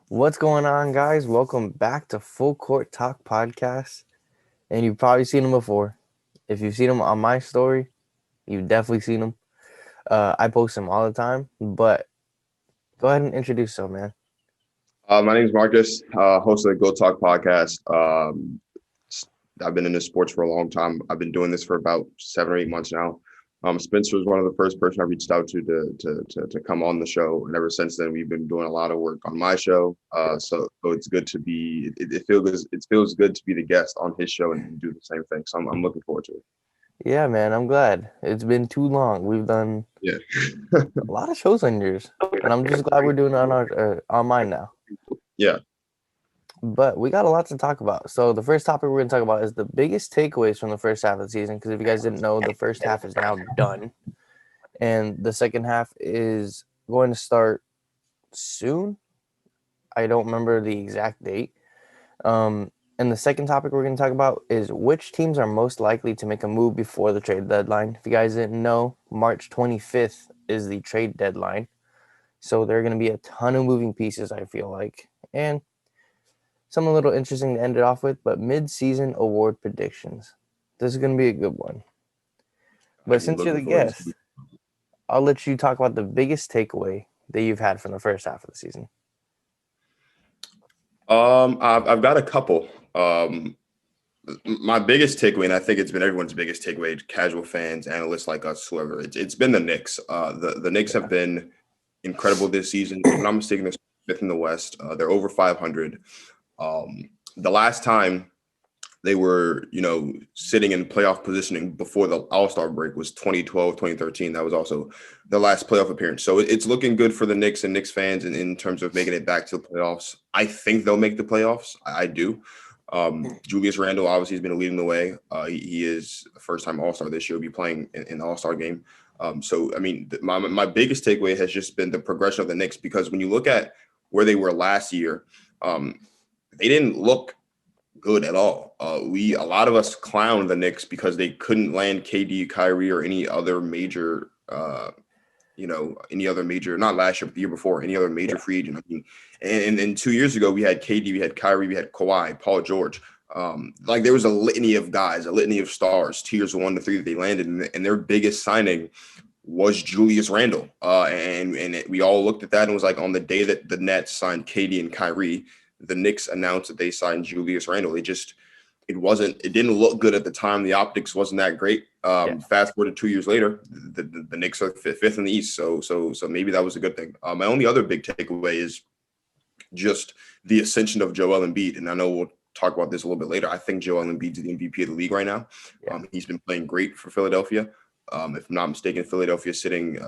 What's going on, guys? Welcome back to Full Court Talk Podcast. And you've probably seen them before. If you've seen them on my story, you've definitely seen them. I post them all the time. But go ahead and introduce yourself, man. My name is Marcus, host of the Go Talk podcast. I've been in this sports for a long time. I've been doing this for about 7 or 8 months now. Spencer was one of the first person I reached out to come on the show, and ever since then we've been doing a lot of work on my show. So it's good to be. It feels good to be the guest on his show and do the same thing. So I'm looking forward to it. Yeah, man, I'm glad. It's been too long. We've done Yeah, a lot of shows on yours. And I'm just glad we're doing it on mine now. yeah. But we got a lot to talk about. So the first topic we're going to talk about is the biggest takeaways from the first half of the season. Because if you guys didn't know, the first half is now done. And the second half is going to start soon. I don't remember the exact date. And the second topic we're going to talk about is which teams are most likely to make a move before the trade deadline. If you guys didn't know, March 25th is the trade deadline. So there are going to be a ton of moving pieces, I feel like. And something a little interesting to end it off with, but mid-season award predictions. This is going to be a good one. But I'm since you're looking the forward guest, I'll let you talk about the biggest takeaway that you've had from the first half of the season. I've got a couple. My biggest takeaway, and I think it's been everyone's biggest takeaway, casual fans, analysts like us, whoever, it's been the Knicks. The Knicks have been incredible this season. If I'm not mistaken, they're fifth in the West. They're over 500. The last time they were, sitting in playoff positioning before the All-Star break was 2012, 2013. That was also the last playoff appearance. So it's looking good for the Knicks and Knicks fans in terms of making it back to the playoffs. I think they'll make the playoffs. I do. Julius Randle obviously has been leading the way. He is a first-time All-Star this year. He'll be playing in the All-Star game. My biggest takeaway has just been the progression of the Knicks, because when you look at where they were last year, they didn't look good at all. A lot of us clowned the Knicks because they couldn't land KD, Kyrie, or any other major, not last year, but the year before, any other major free agent. I mean, and 2 years ago, we had KD, we had Kyrie, we had Kawhi, Paul George. Like there was a litany of guys, a litany of stars, tiers 1 to 3 that they landed, and their biggest signing was Julius Randle. We all looked at that and was like, on the day that the Nets signed KD and Kyrie, the Knicks announced that they signed Julius Randle. It didn't look good at the time. The optics wasn't that great. Fast forward to 2 years later, the Knicks are fifth in the East. So maybe that was a good thing. My only other big takeaway is just the ascension of Joel Embiid. And I know we'll talk about this a little bit later. I think Joel Embiid is the MVP of the league right now. He's been playing great for Philadelphia. If I'm not mistaken, Philadelphia is sitting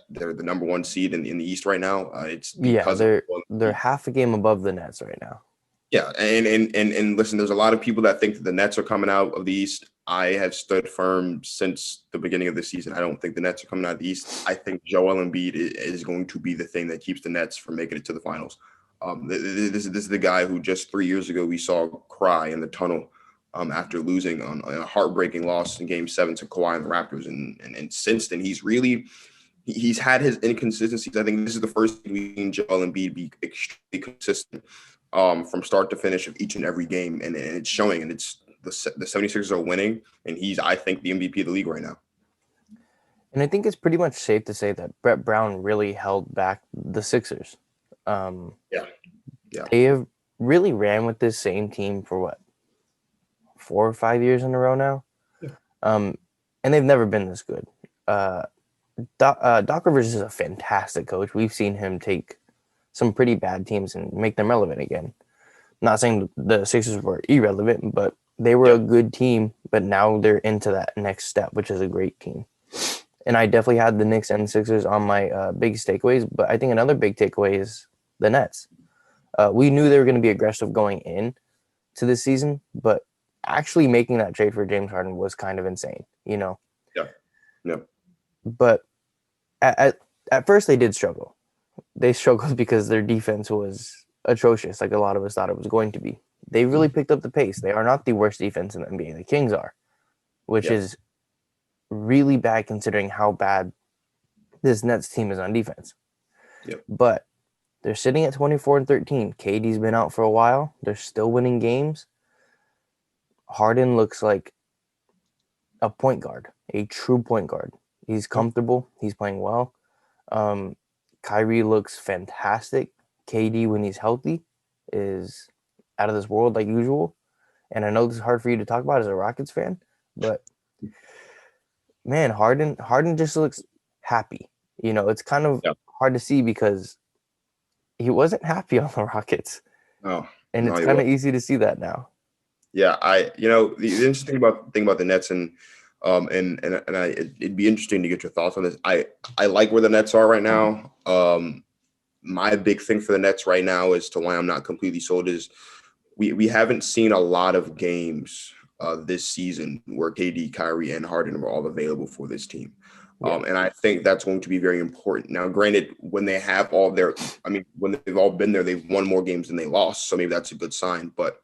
they're the number 1 seed in the East right now. It's because they're half a game above the Nets right now. Yeah, and listen, there's a lot of people that think that the Nets are coming out of the East. I have stood firm since the beginning of the season. I don't think the Nets are coming out of the East. I think Joel Embiid is going to be the thing that keeps the Nets from making it to the finals. This is the guy who just 3 years ago we saw cry in the tunnel after losing on a heartbreaking loss in Game 7 to Kawhi and the Raptors, and since then he's had his inconsistencies. I think this is the first time we've seen Joel Embiid be extremely consistent from start to finish of each and every game, and it's showing. And it's the 76ers are winning, and he's, I think, the MVP of the league right now. And I think it's pretty much safe to say that Brett Brown really held back the Sixers. Yeah. They have really ran with this same team for 4 or 5 years in a row now. Yeah. And they've never been this good. Doc Rivers is a fantastic coach. We've seen him take some pretty bad teams and make them relevant again. Not saying the Sixers were irrelevant, but they were a good team, but now they're into that next step, which is a great team. And I definitely had the Knicks and Sixers on my biggest takeaways, but I think another big takeaway is the Nets. We knew they were going to be aggressive going in to this season, but actually making that trade for James Harden was kind of insane, Yeah. But at first they did struggle. They struggled because their defense was atrocious, like a lot of us thought it was going to be. They really picked up the pace. They are not the worst defense in the NBA. The Kings are, which is really bad considering how bad this Nets team is on defense. Yep. But They're sitting at 24-13. KD's been out for a while. They're still winning games. Harden looks like a point guard, a true point guard. He's comfortable. He's playing well. Kyrie looks fantastic. KD, when he's healthy, is out of this world like usual. And I know this is hard for you to talk about as a Rockets fan, but man, Harden just looks happy. You know, it's kind of hard to see because he wasn't happy on the Rockets. Oh, And no, it's kind of easy to see that now. Yeah, the interesting thing about the Nets it'd be interesting to get your thoughts on this. I like where the Nets are right now. My big thing for the Nets right now as to why I'm not completely sold is we haven't seen a lot of games this season where KD, Kyrie, and Harden were all available for this team. And I think that's going to be very important. Now, granted, when they have when they've all been there, they've won more games than they lost. So maybe that's a good sign. But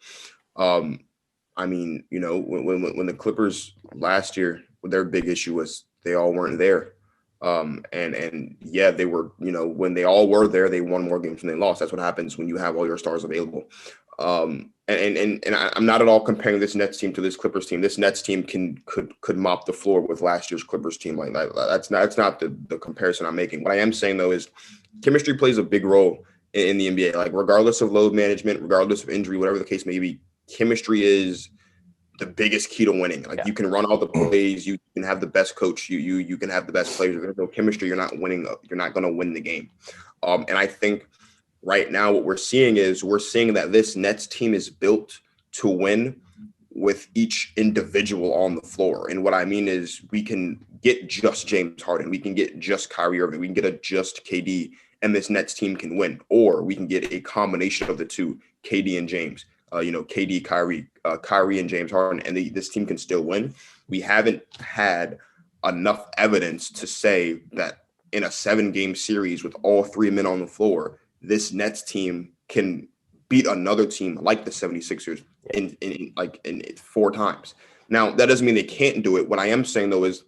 when the Clippers last year, their big issue was they all weren't there. They were, when they all were there, they won more games than they lost. That's what happens when you have all your stars available. I'm not at all comparing this Nets team to this Clippers team. This Nets team could mop the floor with last year's Clippers team. Like that's not the comparison I'm making. What I am saying though is chemistry plays a big role in the NBA. Like regardless of load management, regardless of injury, whatever the case may be, chemistry is the biggest key to winning. Like you can run all the plays, you can have the best coach, you can have the best players. If there's no chemistry, you're not winning. You're not going to win the game. And I think right now what we're seeing that this Nets team is built to win with each individual on the floor. And what I mean is we can get just James Harden, we can get just Kyrie Irving, we can get a just KD, and this Nets team can win. Or we can get a combination of the two, KD and James. KD, Kyrie, and James Harden, and this team can still win. We haven't had enough evidence to say that in a 7-game series with all 3 men on the floor, this Nets team can beat another team like the 76ers in 4 times. Now, that doesn't mean they can't do it. What I am saying, though, is,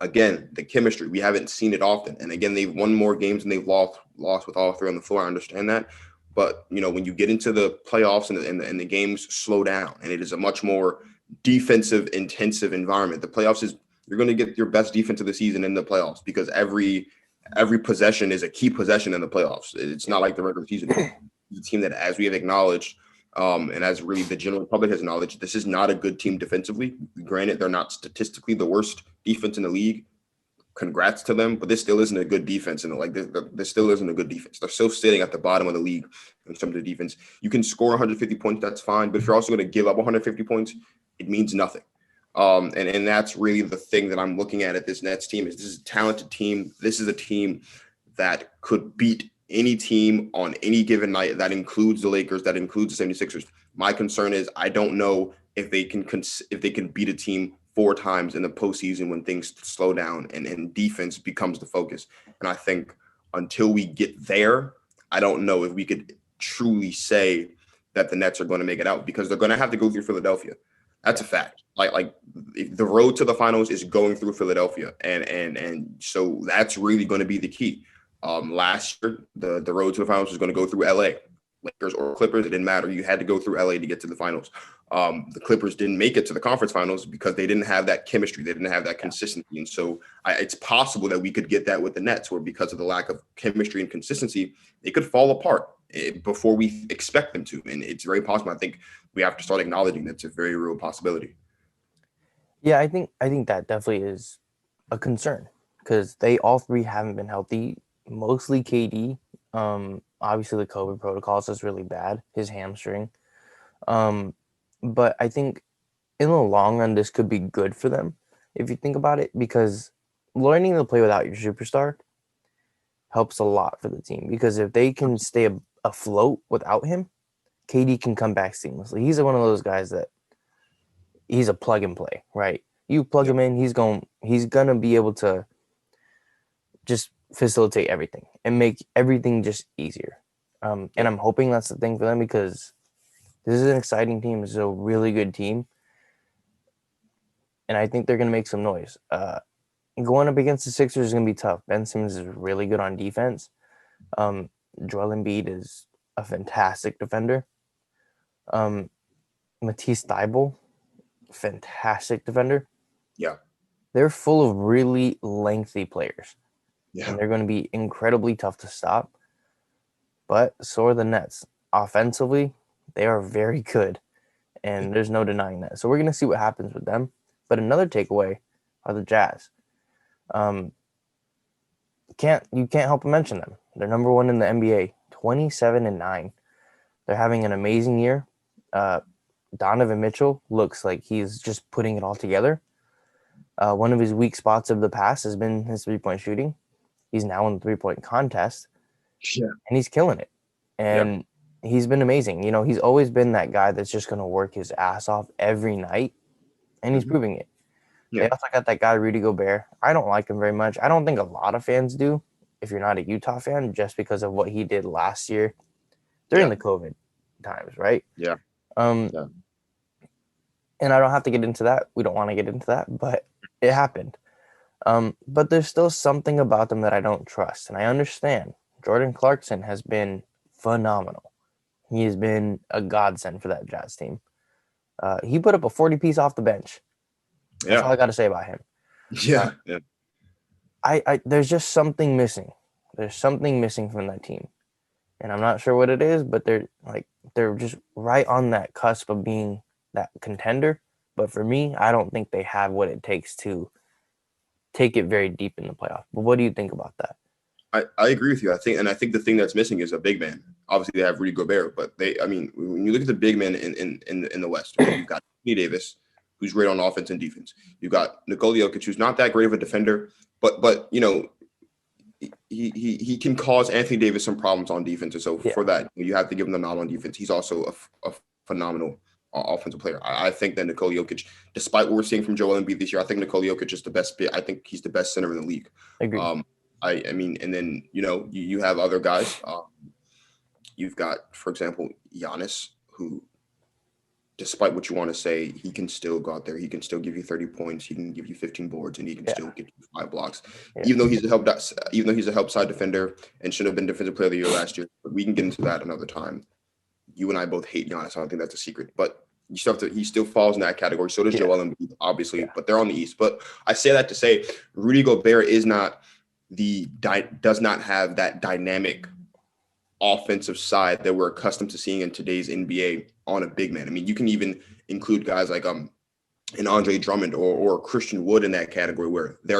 again, the chemistry. We haven't seen it often. And, again, they've won more games than they've lost with all 3 on the floor. I understand that. But, when you get into the playoffs and the games slow down, and it is a much more defensive intensive environment. The playoffs is you're going to get your best defense of the season in the playoffs because every possession is a key possession in the playoffs. It's not like the regular season. The team that, as we have acknowledged, and as really the general public has acknowledged, this is not a good team defensively. Granted, they're not statistically the worst defense in the league. Congrats to them, but this still isn't a good defense. And this still isn't a good defense. They're still sitting at the bottom of the league in terms of defense. You can score 150 points, that's fine. But if you're also going to give up 150 points, it means nothing. And that's really the thing that I'm looking at this Nets team. Is this is a talented team. This is a team that could beat any team on any given night. That includes the Lakers. That includes the 76ers. My concern is I don't know if they can beat a team 4 times in the postseason when things slow down and defense becomes the focus. And I think until we get there, I don't know if we could truly say that the Nets are going to make it out because they're going to have to go through Philadelphia. That's a fact. Like the road to the finals is going through Philadelphia. And so that's really going to be the key. Last year, the road to the finals was going to go through LA. Lakers or Clippers, it didn't matter. You had to go through LA to get to the finals. The Clippers didn't make it to the conference finals because they didn't have that chemistry. They didn't have that consistency. And so it's possible that we could get that with the Nets, where because of the lack of chemistry and consistency, they could fall apart before we expect them to. And it's very possible. I think we have to start acknowledging that's a very real possibility. Yeah, I think that definitely is a concern because they all 3 haven't been healthy. Mostly KD. Obviously the COVID protocols is really bad, his hamstring. But I think in the long run, this could be good for them if you think about it, because learning to play without your superstar helps a lot for the team. Because if they can stay afloat without him, KD can come back seamlessly. He's one of those guys that he's a plug and play, right? You plug him in, he's gonna be able to just facilitate everything and make everything just easier. And I'm hoping that's the thing for them because this is an exciting team. This is a really good team. And I think they're going to make some noise. Going up against the Sixers is going to be tough. Ben Simmons is really good on defense. Joel Embiid is a fantastic defender. Matisse Thybulle, fantastic defender. Yeah. They're full of really lengthy players, Yeah. and they're going to be incredibly tough to stop. But so are the Nets. Offensively, they are very good, and there's no denying that. So we're going to see what happens with them. But another takeaway are the Jazz. You can't help but mention them. They're number one in the NBA, 27-9. They're having an amazing year. Donovan Mitchell looks like he's just putting it all together. One of his weak spots of the past has been his three-point shooting. He's now in the three-point contest, Yeah. and he's killing it. And he's been amazing. You know, he's always been that guy that's just going to work his ass off every night, and he's proving it. Yeah. They also got that guy, Rudy Gobert. I don't like him very much. I don't think a lot of fans do, if you're not a Utah fan, just because of what he did last year during the COVID times, right? Yeah. And I don't have to get into that. We don't want to get into that, but it happened. But there's still something about them that I don't trust. And I understand Jordan Clarkson has been phenomenal. He has been a godsend for that Jazz team. He put up a 40-piece off the bench. That's all I got to say about him. Yeah. There's just something missing. There's something missing from that team. And I'm not sure what it is, but they're just right on that cusp of being that contender. But for me, I don't think they have what it takes to take it very deep in the playoff. But what do you think about that? I agree with you. I think the thing that's missing is a big man. Obviously, they have Rudy Gobert, but when you look at the big men in the West, right, you've got Anthony Davis, who's great on offense and defense. You've got Nikola Jokic, who's not that great of a defender, but you know, he can cause Anthony Davis some problems on defense. And so for that, you have to give him the nod on defense. He's also a phenomenal offensive player. I think that Nikola Jokic, despite what we're seeing from Joel Embiid this year, I think Nikola Jokic is the best. I think he's the best center in the league. Agree. I mean, and then, you know, you have other guys. You've got, for example, Giannis, who, despite what you want to say, he can still go out there. He can still give you 30 points. He can give you 15 boards, and he can still get you 5 blocks. Yeah. Even though he's a help side defender and should have been defensive player of the year last year, but we can get into that another time. You and I both hate Giannis. I don't think that's a secret, but he still falls in that category. So does Joel Embiid, obviously, but they're on the East. But I say that to say Rudy Gobert does not have that dynamic offensive side that we're accustomed to seeing in today's NBA on a big man. I mean, you can even include guys like an Andre Drummond or Christian Wood in that category where they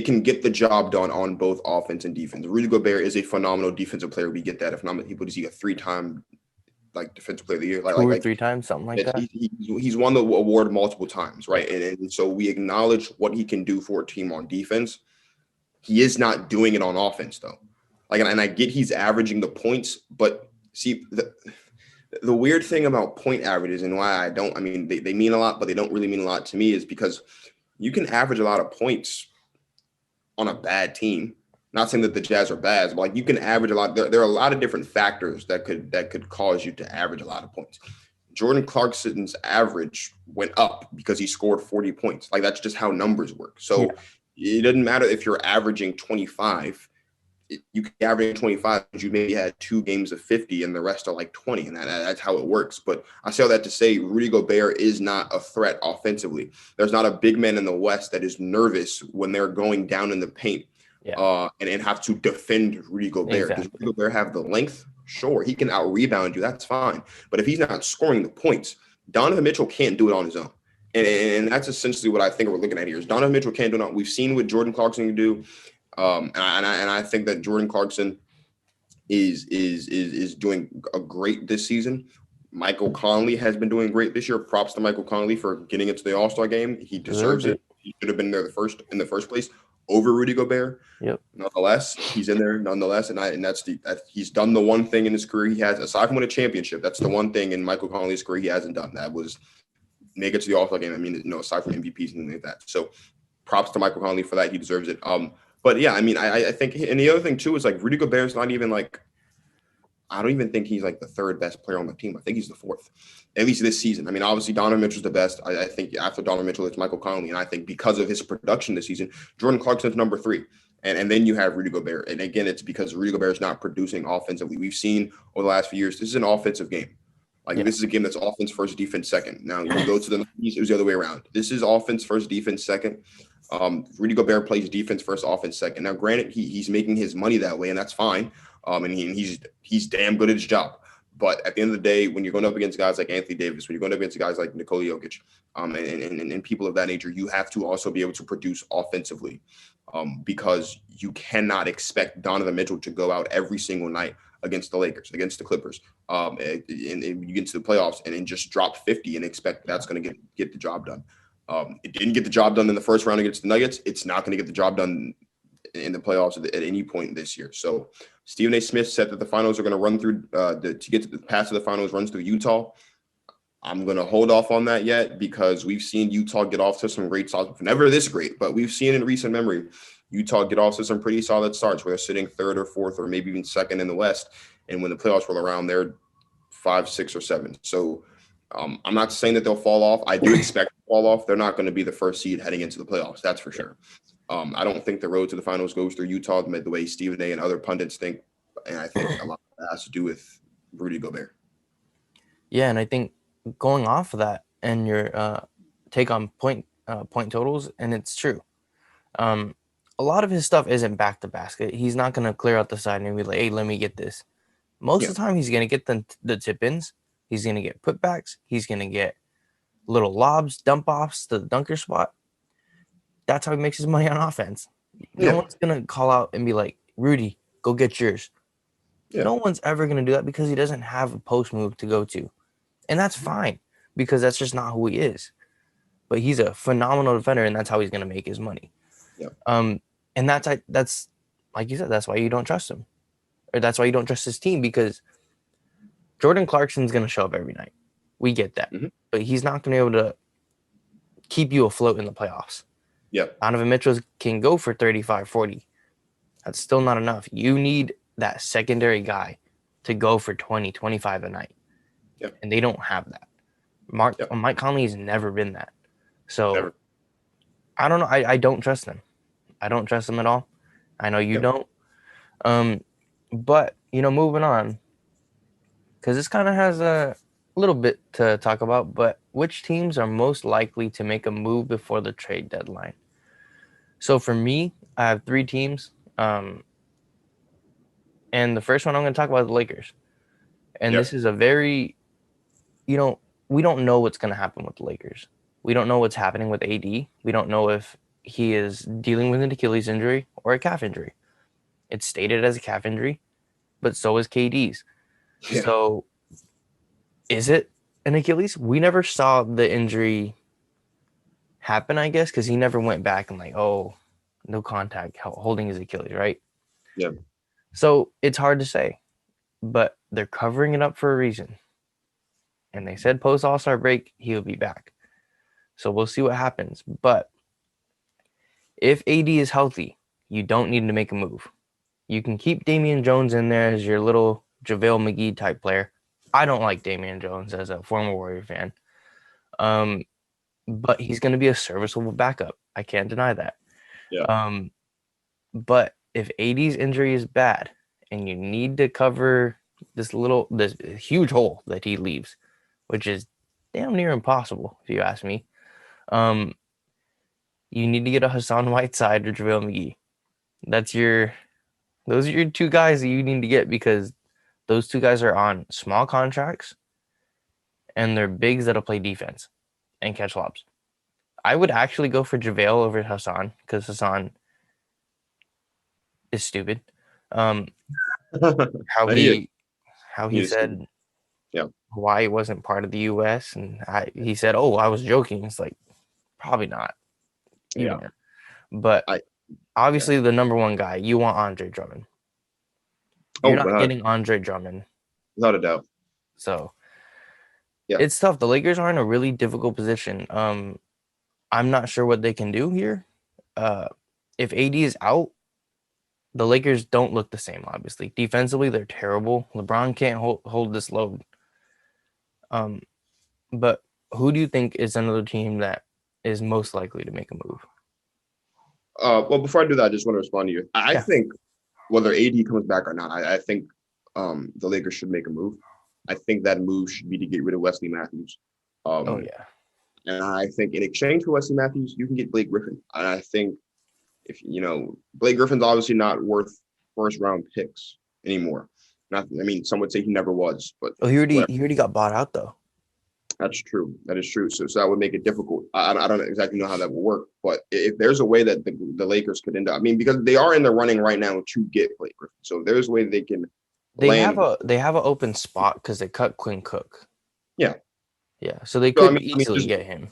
can get the job done on both offense and defense. Rudy Gobert is a phenomenal defensive player. We get that. If not, what is he, a 3-time defensive player of the year? Two or 3 times, something like that. He's won the award multiple times, right? And so we acknowledge what he can do for a team on defense. He is not doing it on offense, though. And I get he's averaging the points, but see, the weird thing about point averages and why they mean a lot, but they don't really mean a lot to me is because you can average a lot of points on a bad team. Not saying that the Jazz are bad, but you can average a lot. There are a lot of different factors that could cause you to average a lot of points. Jordan Clarkson's average went up because he scored 40 points. That's just how numbers work. So it doesn't matter if you're averaging 25. You can average 25 because you maybe had 2 games of 50 and the rest are 20, and that's how it works. But I say all that to say Rudy Gobert is not a threat offensively. There's not a big man in the West that is nervous when they're going down in the paint and have to defend Rudy Gobert. Exactly. Does Rudy Gobert have the length? Sure, he can out-rebound you. That's fine. But if he's not scoring the points, Donovan Mitchell can't do it on his own. And that's essentially what I think we're looking at here is Donovan Mitchell can't do it. We've seen what Jordan Clarkson can do. And I think that Jordan Clarkson is doing a great this season. Michael Conley has been doing great this year. Props to Michael Conley for getting into the All-Star game. He deserves it. He should have been there in the first place over Rudy Gobert. Yep. Nonetheless, he's in there nonetheless, and he's done the one thing in his career he has aside from winning a championship. That's the one thing in Michael Conley's career he hasn't done. That was make it to the All-Star game. I mean, aside from MVPs and like that. So, props to Michael Conley for that. He deserves it. But yeah, I mean, I think, and the other thing too is Rudy Gobert's not even I don't even think he's the 3rd best player on the team. I think he's the 4th, at least this season. I mean, obviously Donovan Mitchell's the best. I think after Donovan Mitchell, it's Michael Conley, and I think because of his production this season, Jordan Clarkson's number 3. And then you have Rudy Gobert. And again, it's because Rudy Gobert is not producing offensively. We've seen over the last few years, this is an offensive game. Like, Yeah. this is a game that's offense first, defense second. Now, you go to the 90s, it was the other way around. This is offense first, defense second. Rudy Gobert plays defense first, offense second. Now, granted, he's making his money that way, and that's fine. And he's damn good at his job. But at the end of the day, when you're going up against guys like Anthony Davis, when you're going up against guys like Nikola Jokic, and people of that nature, you have to also be able to produce offensively, because you cannot expect Donovan Mitchell to go out every single night against the Lakers, against the Clippers, and you get to the playoffs and just drop 50 and expect that's going to get the job done. It didn't get the job done in the first round against the Nuggets. It's not going to get the job done in the playoffs at any point this year. So Stephen A. Smith said that the finals are going to run through to get to the path to the finals runs through Utah. I'm going to hold off on that yet because we've seen Utah get off to some great starts. Never this great, but we've seen in recent memory Utah get off to some pretty solid starts where they're sitting third or fourth or maybe even second in the West. And when the playoffs roll around, they're 5, 6, or 7. So I'm not saying that they'll fall off. I do expect to fall off. They're not going to be the first seed heading into the playoffs. That's for sure. I don't think the road to the finals goes through Utah the way Stephen A. and other pundits think. And I think a lot of that has to do with Rudy Gobert. Yeah, and I think going off of that and your take on point totals, and it's true. A lot of his stuff isn't back to basket. He's not going to clear out the side and be like, hey, let me get this. Most of the time, he's going to get the tip-ins. He's going to get putbacks. He's going to get little lobs, dump-offs to the dunker spot. That's how he makes his money on offense. No one's going to call out and be like, Rudy, go get yours. No one's ever going to do that because he doesn't have a post move to go to. And that's fine because that's just not who he is. But he's a phenomenal defender, and that's how he's going to make his money. And that's like you said, that's why you don't trust him. Or that's why you don't trust his team, because Jordan Clarkson's going to show up every night. We get that. But he's not going to be able to keep you afloat in the playoffs. Donovan Mitchell can go for 35, 40. That's still not enough. You need that secondary guy to go for 20, 25 a night. And they don't have that. Mike Conley has never been that. So I don't know. I don't trust him. I don't trust him at all. I know you don't. But, moving on, because this kind of has a little bit to talk about, but which teams are most likely to make a move before the trade deadline? So for me, I have 3 teams. And the first one I'm going to talk about is the Lakers. And this is a very, we don't know what's going to happen with the Lakers. We don't know what's happening with AD. We don't know if he is dealing with an Achilles injury or a calf injury. It's stated as a calf injury, but so is KD's. So is it an Achilles? We never saw the injury happen, I guess, because he never went back and no contact holding his Achilles, right? So it's hard to say, but they're covering it up for a reason. And they said post All-Star break, he'll be back. So we'll see what happens. But if AD is healthy, you don't need to make a move. You can keep Damian Jones in there as your little JaVale McGee type player. I don't like Damian Jones as a former Warrior fan. But he's going to be a serviceable backup. I can't deny that. But if AD's injury is bad and you need to cover this huge hole that he leaves, which is damn near impossible, if you ask me, you need to get a Hassan Whiteside or JaVale McGee. Those are your 2 guys that you need to get, because those 2 guys are on small contracts and they're bigs that'll play defense and catch lobs. I would actually go for JaVale over Hassan because Hassan is stupid. How he said Hawaii wasn't part of the U.S. and he said, "Oh, I was joking." It's like, probably not. But obviously, the number 1 guy, you want Andre Drummond. You're not getting Andre Drummond, without a doubt. So it's tough. The Lakers are in a really difficult position. I'm not sure what they can do here. If AD is out, the Lakers don't look the same, obviously. Defensively, they're terrible. LeBron can't hold this load. But who do you think is another team that is most likely to make a move? Well, before I do that, I just want to respond to you. I Yeah. think whether AD comes back or not, I think the Lakers should make a move. I think that move should be to get rid of Wesley Matthews. Oh Um, yeah. and I think in exchange for Wesley Matthews, you can get Blake Griffin. And I think if Blake Griffin's obviously not worth first round picks anymore. Not, I mean, some would say he never was, but Oh, he already whatever. he already got bought out though. That's true. That is true. So that would make it difficult. I don't exactly know how that will work, but if there's a way that the Lakers could end up, I mean, because they are in the running right now to get Blake Griffin. So if there's a way they can land. They have an open spot because they cut Quinn Cook. Yeah. Yeah, so they So could easily just, get him.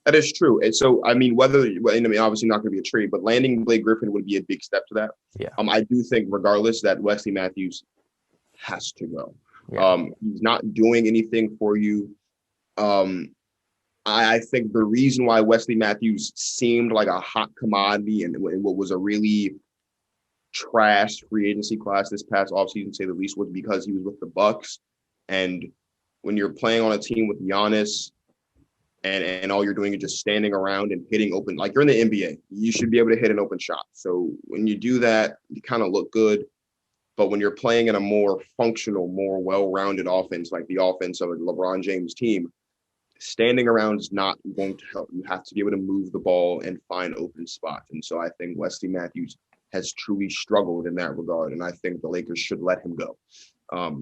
that is true. And so I mean, obviously not going to be a trade, but landing Blake Griffin would be a big step to that. Yeah. I do think regardless that Wesley Matthews has to go. Yeah. He's not doing anything for you. I think the reason why Wesley Matthews seemed like a hot commodity and what was a really trash free agency class this past offseason, say the least, was because he was with the Bucks. And when you're playing on a team with Giannis and all you're doing is just standing around and hitting open, like you're in the NBA, you should be able to hit an open shot. So when you do that, you kind of look good. But when you're playing in a more functional, more well-rounded offense, like the offense of a LeBron James team, standing around is not going to help. You have to be able to move the ball and find open spots. And so I think Wesley Matthews has truly struggled in that regard. And I think the Lakers should let him go.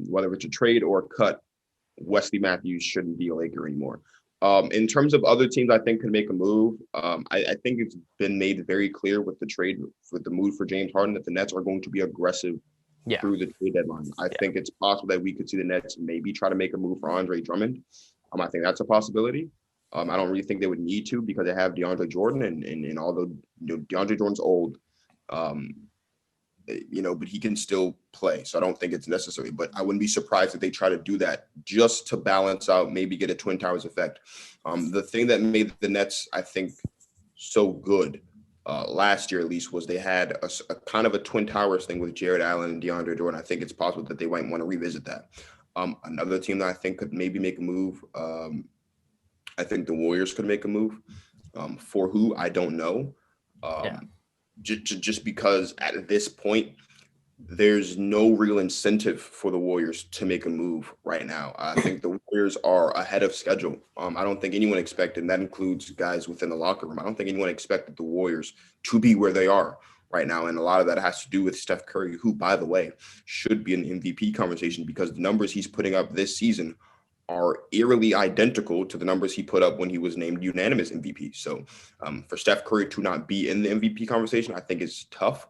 Whether it's a trade or a cut, Wesley Matthews shouldn't be a Laker anymore. In terms of other teams I think could make a move, I think it's been made very clear with the trade, with the move for James Harden, that the Nets are going to be aggressive through the trade deadline. I think it's possible that we could see the Nets maybe try to make a move for Andre Drummond. I think that's a possibility. I don't really think they would need to because they have DeAndre Jordan, and although DeAndre Jordan's old, but he can still play. So I don't think it's necessary. But I wouldn't be surprised if they try to do that just to balance out, maybe get a Twin Towers effect. The thing that made the Nets, I think, so good last year at least was they had a kind of a Twin Towers thing with Jared Allen and DeAndre Jordan. I think it's possible that they might want to revisit that. Another team that I think could maybe make a move, I think the Warriors could make a move. For who, I don't know. Just because at this point, there's no real incentive for the Warriors to make a move right now. I think the Warriors are ahead of schedule. I don't think anyone expected, and that includes guys within the locker room, I don't think anyone expected the Warriors to be where they are right now. And a lot of that has to do with Steph Curry, who, by the way, should be in the MVP conversation because the numbers he's putting up this season are eerily identical to the numbers he put up when he was named unanimous MVP. So for Steph Curry to not be in the MVP conversation, I think is tough.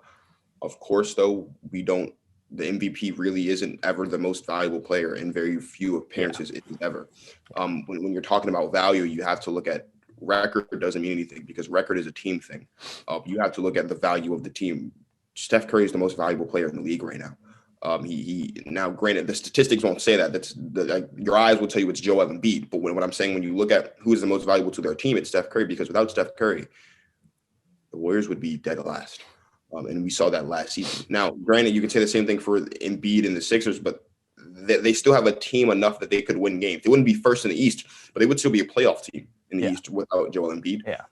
Of course, though, the MVP really isn't ever the most valuable player in very few appearances ever. When you're talking about value, you have to look at record doesn't mean anything because record is a team thing. You have to look at the value of the team. Steph Curry is the most valuable player in the league right now. He now, granted, the statistics won't say that. Your eyes will tell you it's Joel Embiid. But what I'm saying, when you look at who is the most valuable to their team, it's Steph Curry because without Steph Curry, the Warriors would be dead last. And we saw that last season. Now, granted, you could say the same thing for Embiid and the Sixers, but they still have a team enough that they could win games. They wouldn't be first in the East, but they would still be a playoff team in the East without Joel Embiid. Yeah.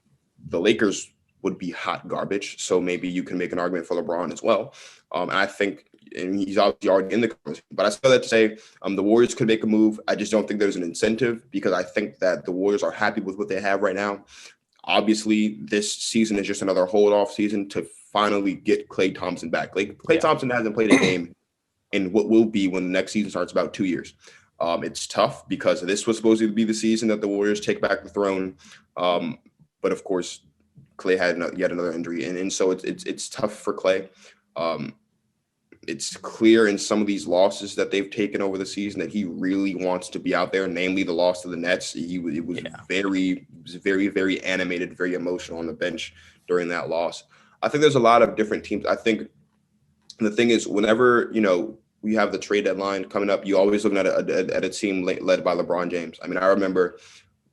The Lakers would be hot garbage. So maybe you can make an argument for LeBron as well. And I think, and he's obviously already in the conversation, but I still have to say the Warriors could make a move. I just don't think there's an incentive because I think that the Warriors are happy with what they have right now. Obviously, this season is just another hold-off season to finally get Klay Thompson back. Klay Thompson hasn't played a game in what will be when the next season starts about 2 years. It's tough because this was supposed to be the season that the Warriors take back the throne. But of course, Klay had yet another injury. And so it's tough for Klay. It's clear in some of these losses that they've taken over the season that he really wants to be out there, namely the loss to the Nets. It was very, very animated, very emotional on the bench during that loss. I think there's a lot of different teams. I think the thing is, whenever, we have the trade deadline coming up, you always looking at a team led by LeBron James. I mean, I remember,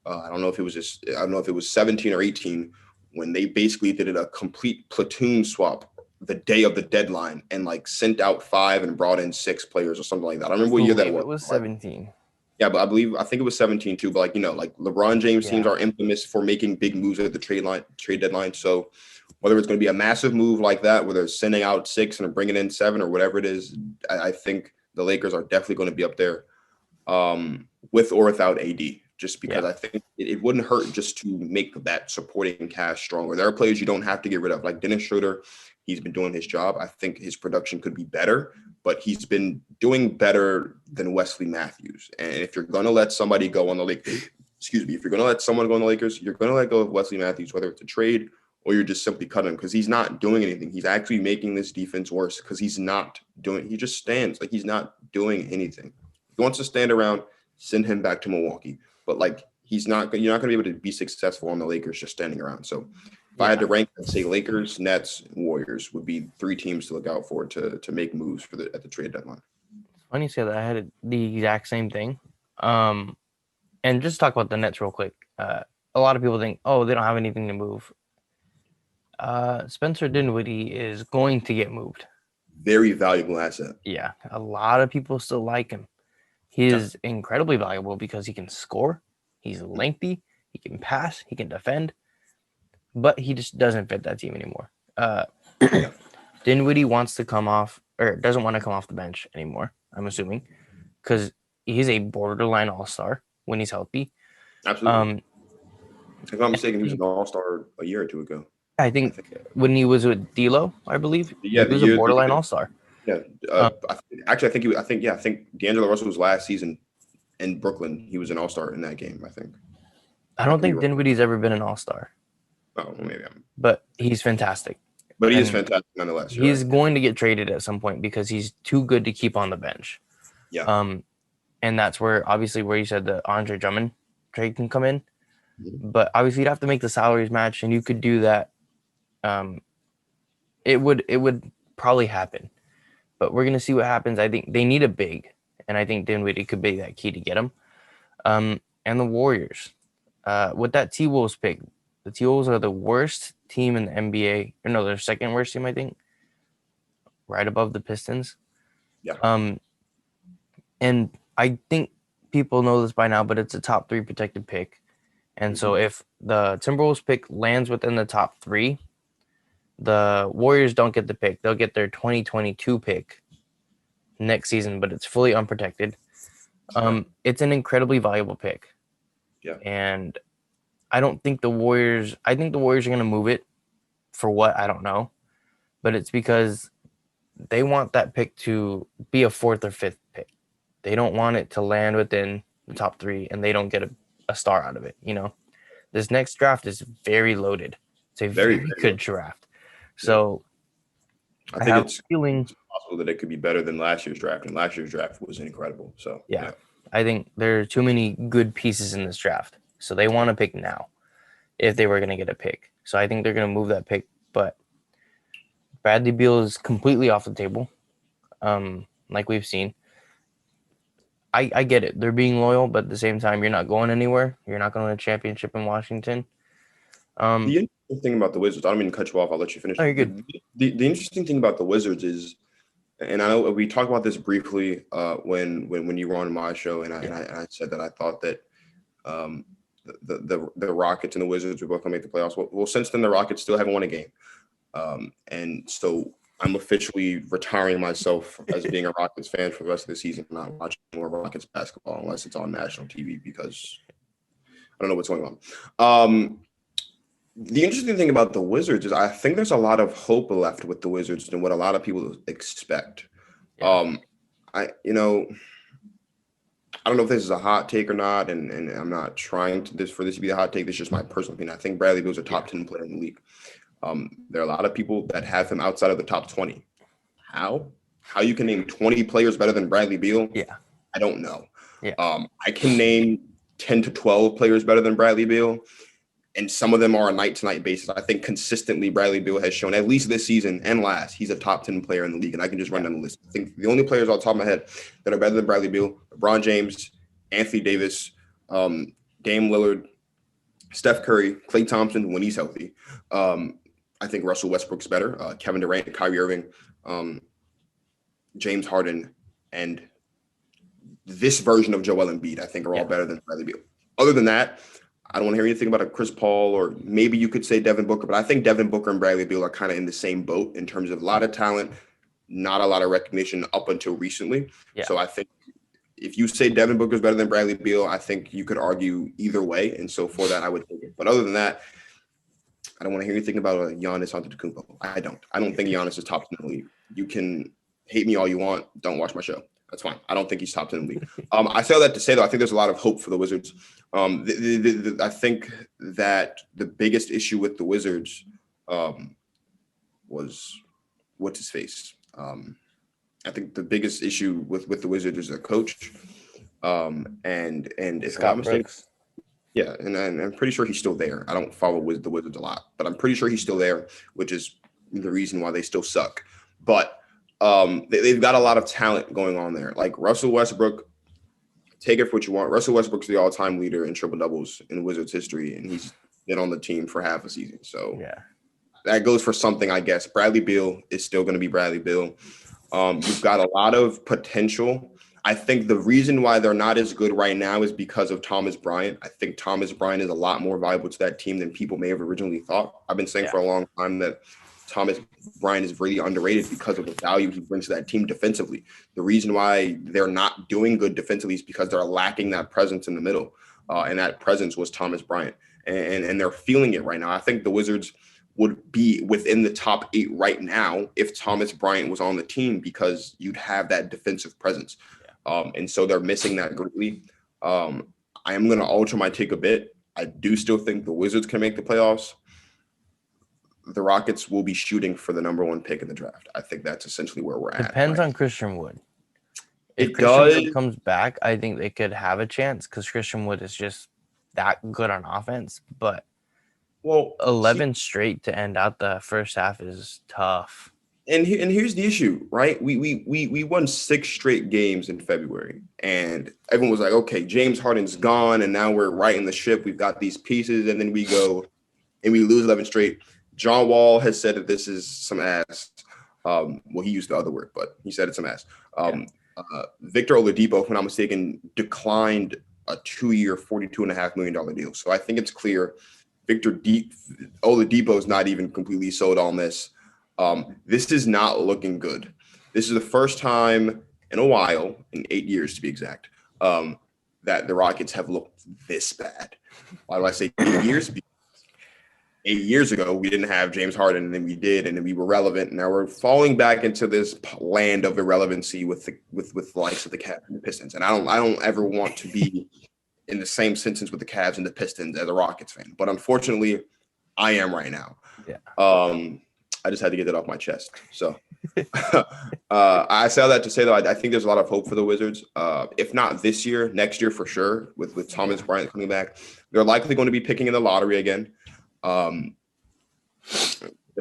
I don't know if it was 17 or 18 when they basically did a complete platoon swap the day of the deadline and sent out 5 and brought in 6 players or something like that. I remember what year that was. It was 17. Yeah, but I think it was 17 too. But LeBron James teams are infamous for making big moves at the trade deadline. So whether it's going to be a massive move like that, where they're sending out 6 and bringing in 7 or whatever it is, I think the Lakers are definitely going to be up there with or without AD, just because I think it wouldn't hurt just to make that supporting cast stronger. There are players you don't have to get rid of, like Dennis Schroeder. He's been doing his job. I think his production could be better, but he's been doing better than Wesley Matthews. And if you're going to let somebody go on the Lakers, if you're going to let someone go on the Lakers, you're going to let go of Wesley Matthews, whether it's a trade or you're just simply cutting him, because he's not doing anything. He's actually making this defense worse because he just stands. Like, he's not doing anything. He wants to stand around, send him back to Milwaukee. But, like, you're not going to be able to be successful on the Lakers just standing around. So if I had to rank, I'd say Lakers, Nets, Warriors would be 3 teams to look out for to make moves at the trade deadline. It's funny you say that. I had the exact same thing. And just talk about the Nets real quick. A lot of people think, oh, they don't have anything to move. Spencer Dinwiddie is going to get moved. Very valuable asset. Yeah, a lot of people still like him. He is incredibly valuable because he can score. He's lengthy. He can pass. He can defend. But he just doesn't fit that team anymore. Dinwiddie wants to come off, or doesn't want to come off the bench anymore, I'm assuming, because he's a borderline all-star when he's healthy. Absolutely. If I'm not mistaken, he was an all-star a year or 2 ago. I think when he was with D'Lo, I believe, he was a borderline all-star. Yeah. I think D'Angelo Russell was last season in Brooklyn. He was an all-star in that game, I think. I don't think Dinwiddie's ever been an all-star. Oh, maybe. But he's fantastic. But he is fantastic nonetheless. He's going to get traded at some point because he's too good to keep on the bench. Yeah. And that's where you said the Andre Drummond trade can come in. Mm-hmm. But obviously you'd have to make the salaries match, and you could do that. It would probably happen. But we're gonna see what happens. I think they need a big, and I think Dinwiddie could be that key to get him. And the Warriors, with that T-Wolves pick, the T-Wolves are the worst team in the NBA. Or no, they're second worst team, I think, right above the Pistons. Yeah. And I think people know this by now, but it's a top 3 protected pick. And so if the Timberwolves pick lands within the top 3, the Warriors don't get the pick. They'll get their 2022 pick next season, but it's fully unprotected. It's an incredibly valuable pick. Yeah. And I think the Warriors are going to move it for what? I don't know. But it's because they want that pick to be a 4th or 5th pick. They don't want it to land within the top 3 and they don't get a star out of it. You know, this next draft is very loaded. It's a very good draft. So I think it's possible that it could be better than last year's draft, and last year's draft was incredible. So yeah. I think there are too many good pieces in this draft. So they want to pick now if they were going to get a pick. So I think they're going to move that pick. But Bradley Beal is completely off the table, like we've seen. I get it. They're being loyal, but at the same time, you're not going anywhere. You're not going to win a championship in Washington. The interesting thing about the Wizards, I don't mean to cut you off. I'll let you finish. Oh, you're good. The interesting thing about the Wizards is, and I know we talked about this briefly when you were on my show, and I said that I thought that the Rockets and the Wizards were both going to make the playoffs. Well, since then, the Rockets still haven't won a game. And so I'm officially retiring myself as being a Rockets fan for the rest of the season, not watching more Rockets basketball unless it's on national TV because I don't know what's going on. The interesting thing about the Wizards is I think there's a lot of hope left with the Wizards than what a lot of people expect. Yeah. I don't know if this is a hot take or not, and I'm not trying for this to be a hot take. This is just my personal opinion. I think Bradley Beal's a top 10 player in the league. There are a lot of people that have him outside of the top 20. How you can name 20 players better than Bradley Beal? Yeah, I don't know. Yeah, I can name 10 to 12 players better than Bradley Beal. And some of them are a night-to-night basis. I think consistently Bradley Beal has shown, at least this season and last, he's a top 10 player in the league. And I can just run down the list. I think the only players off the top of my head that are better than Bradley Beal, LeBron James, Anthony Davis, Dame Lillard, Steph Curry, Klay Thompson when he's healthy. I think Russell Westbrook's better. Kevin Durant, Kyrie Irving, James Harden, and this version of Joel Embiid, I think, are all better than Bradley Beal. Other than that, I don't want to hear anything about a Chris Paul, or maybe you could say Devin Booker, but I think Devin Booker and Bradley Beal are kind of in the same boat in terms of a lot of talent, not a lot of recognition up until recently. Yeah. So I think if you say Devin Booker is better than Bradley Beal, I think you could argue either way. And so for that, I would take it. But other than that, I don't want to hear anything about Giannis Antetokounmpo. I don't think Giannis is top 10 in the league. You can hate me all you want. Don't watch my show. That's fine. I don't think he's top 10 in the league. I say all that to say, though, I think there's a lot of hope for the Wizards. I think that the biggest issue with the Wizards was what's his face. I think the biggest issue with the Wizards is their coach. And if I'm mistaken, yeah, and I'm pretty sure he's still there. I don't follow the Wizards a lot, but I'm pretty sure he's still there, which is the reason why they still suck. But they've got a lot of talent going on there. Like Russell Westbrook, take it for what you want. Russell Westbrook's the all-time leader in triple doubles in Wizards history, and he's been on the team for half a season. So yeah, that goes for something, I guess. Bradley Beal is still going to be Bradley Beal. You've got a lot of potential. I think the reason why they're not as good right now is because of Thomas Bryant. I think Thomas Bryant is a lot more valuable to that team than people may have originally thought. I've been saying for a long time that Thomas Bryant is really underrated because of the value he brings to that team defensively. The reason why they're not doing good defensively is because they're lacking that presence in the middle. And that presence was Thomas Bryant. And they're feeling it right now. I think the Wizards would be within the top 8 right now if Thomas Bryant was on the team, because you'd have that defensive presence. And so they're missing that greatly. I am going to alter my take a bit. I do still think the Wizards can make the playoffs. The Rockets will be shooting for the number 1 pick in the draft. I think that's essentially where we're at. Depends on Christian Wood. If Christian Wood comes back, I think they could have a chance, because Christian Wood is just that good on offense. But 11 straight to end out the first half is tough. And here's the issue, right? We won 6 straight games in February, and everyone was like, okay, James Harden's gone, and now we're righting the ship. We've got these pieces, and then we go and we lose 11 straight. John Wall has said that this is some ass. Well, he used the other word, but he said it's some ass. Victor Oladipo, if I'm not mistaken, declined a 2-year, $42.5 million deal. So I think it's clear Victor Oladipo is not even completely sold on this. This is not looking good. This is the first time in a while, in 8 years to be exact, that the Rockets have looked this bad. Why do I say 8 years? Because 8 years ago, we didn't have James Harden, and then we did, and then we were relevant. Now we're falling back into this land of irrelevancy with the likes of the Cavs and the Pistons. And I don't ever want to be in the same sentence with the Cavs and the Pistons as a Rockets fan. But unfortunately, I am right now. Yeah. I just had to get that off my chest. So I say all that to say, though, I think there's a lot of hope for the Wizards. If not this year, next year for sure, with Thomas Bryant coming back. They're likely going to be picking in the lottery again. If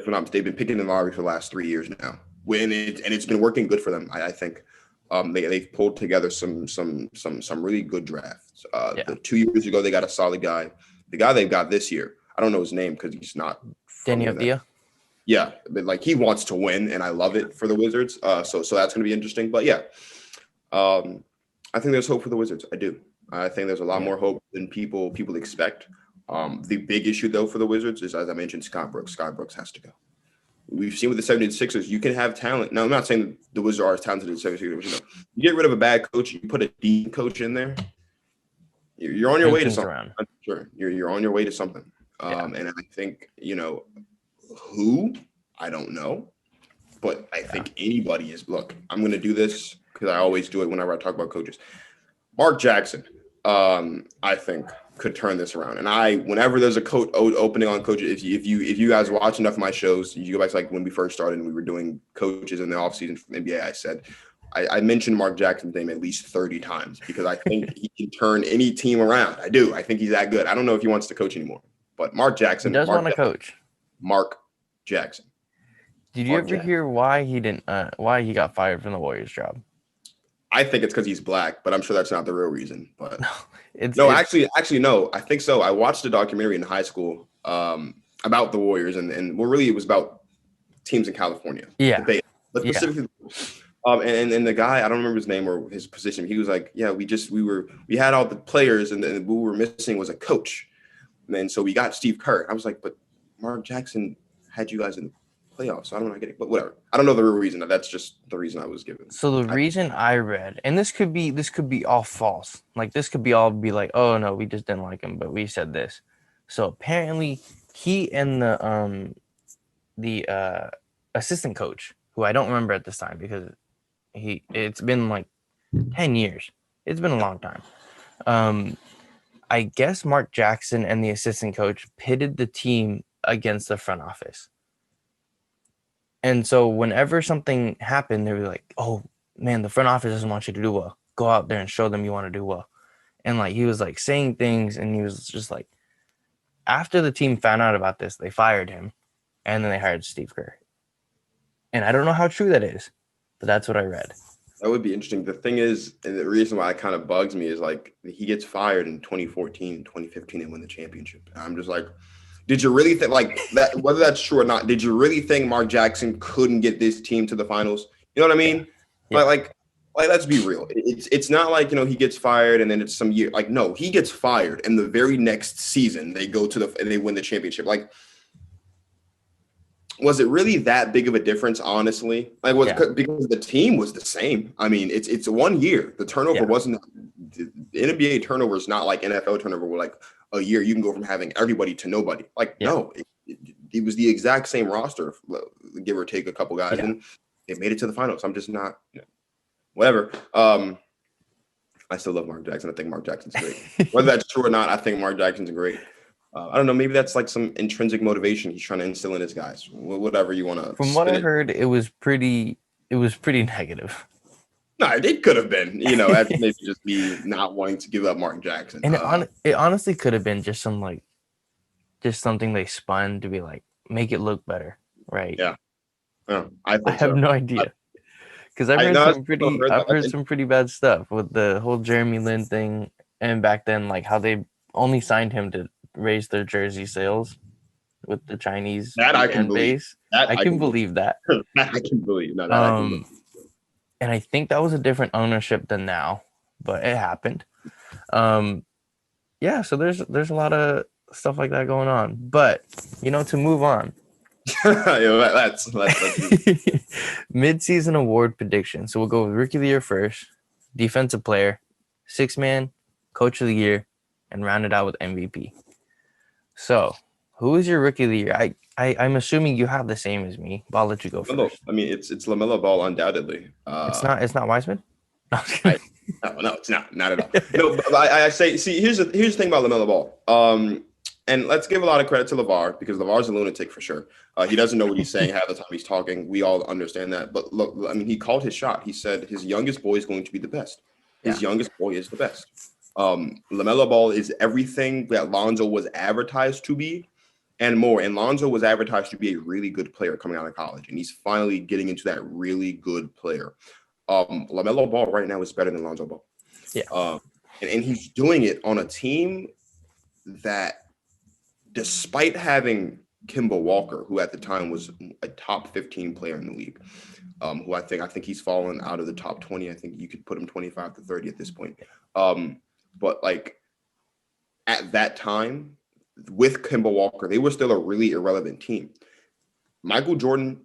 not, they've been picking in the lottery for the last 3 years now. It's been working good for them, I think. They've pulled together some really good drafts. 2 years ago, they got a solid guy. The guy they've got this year, I don't know his name because he's not. Danny Avdija? Yeah, but like he wants to win, and I love it for the Wizards. So that's going to be interesting. But yeah, I think there's hope for the Wizards. I do. I think there's a lot more hope than people expect. The big issue, though, for the Wizards is, as I mentioned, Scott Brooks. Scott Brooks has to go. We've seen with the 76ers, you can have talent. Now, I'm not saying the Wizards are as talented as the 76ers, but you get rid of a bad coach, you put a decent coach in there, you're on your way to something. I'm sure you're on your way to something. And I think, who, I don't know, but I think anybody is. Look, I'm going to do this because I always do it whenever I talk about coaches. Mark Jackson, I think, could turn this around. And whenever there's a coach opening on coaches, if you guys watch enough of my shows, you go back to like when we first started and we were doing coaches in the offseason from NBA, I mentioned Mark Jackson's name at least 30 times because I think he can turn any team around. I do. I think he's that good. I don't know if he wants to coach anymore, but Mark Jackson he does want to coach. Mark Jackson. Did you ever hear why he got fired from the Warriors job? I think it's because he's black, but I'm sure that's not the real reason. But actually, no. I think so. I watched a documentary in high school about the Warriors, and it was about teams in California. Yeah. But specifically, and the guy, I don't remember his name or his position. He was like, "Yeah, we had all the players, and what we were missing was a coach." And so we got Steve Kerr. I was like, but Mark Jackson had you guys in the playoffs. So I don't know, but whatever. I don't know the real reason. That's just the reason I was given. So the reason I read, and this could be all false. Like this could be all be like, oh no, we just didn't like him, but we said this. So apparently he and the assistant coach, who I don't remember at this time because it's been like 10 years. It's been a long time. I guess Mark Jackson and the assistant coach pitted the team against the front office. And so whenever something happened, they were like, oh, man, the front office doesn't want you to do well. Go out there and show them you want to do well. And, like, he was, like, saying things, and he was just, like, after the team found out about this, they fired him, and then they hired Steve Kerr. And I don't know how true that is, but that's what I read. That would be interesting. The thing is, and the reason why it kind of bugs me is, like, he gets fired in 2014, 2015, and win the championship. And I'm just like, did you really think, like, that, whether that's true or not, did you really think Mark Jackson couldn't get this team to the finals? You know what I mean? Yeah. Like, let's be real. It's not like, you know, he gets fired and then it's some year. Like, no, he gets fired, and the very next season they go to and they win the championship. Like, was it really that big of a difference, honestly? Like, because the team was the same. I mean, it's 1 year. The turnover wasn't – the NBA turnover is not like NFL turnover where, like, a year you can go from having everybody to nobody. Like, no, it was the exact same roster, give or take a couple guys, and they made it to the finals. I'm just not whatever. I still love Mark Jackson. I think Mark Jackson's great. Whether that's true or not, I think Mark Jackson's great. I don't know. Maybe that's like some intrinsic motivation he's trying to instill in his guys. Whatever you want to. From what I heard, it was pretty negative. No, it could have been. You know, that's maybe just me not wanting to give up Mark Jackson. And it honestly could have been just something they spun to be like make it look better, right? Yeah. I have no idea. Because I've heard some pretty bad stuff with the whole Jeremy Lin thing, and back then, like how they only signed him to raise their jersey sales with the Chinese fan base. I can believe that. I can believe. No, and I think that was a different ownership than now, but it happened. So there's a lot of stuff like that going on. But to move on. Let's Mid-season award prediction. So we'll go with Rookie of the Year first, Defensive Player, Sixth Man, Coach of the Year, and round it out with MVP. So, who is your Rookie of the Year? I'm assuming you have the same as me, but I'll let you go first. I mean, it's LaMelo Ball, undoubtedly. It's not Wiseman? No, it's not at all. No, but I say, see, here's the thing about LaMelo Ball. And let's give a lot of credit to LeVar, because LeVar's a lunatic for sure. He doesn't know what he's saying half the time he's talking. We all understand that. But look, I mean, he called his shot. He said his youngest boy is going to be the best. His youngest boy is the best. LaMelo Ball is everything that Lonzo was advertised to be and more. And Lonzo was advertised to be a really good player coming out of college, and he's finally getting into that really good player. LaMelo Ball right now is better than Lonzo Ball. Yeah. And he's doing it on a team that, despite having Kemba Walker, who at the time was a top 15 player in the league, who I think he's fallen out of the top 20. I think you could put him 25 to 30 at this point. But like at that time with Kemba Walker, they were still a really irrelevant team. Michael Jordan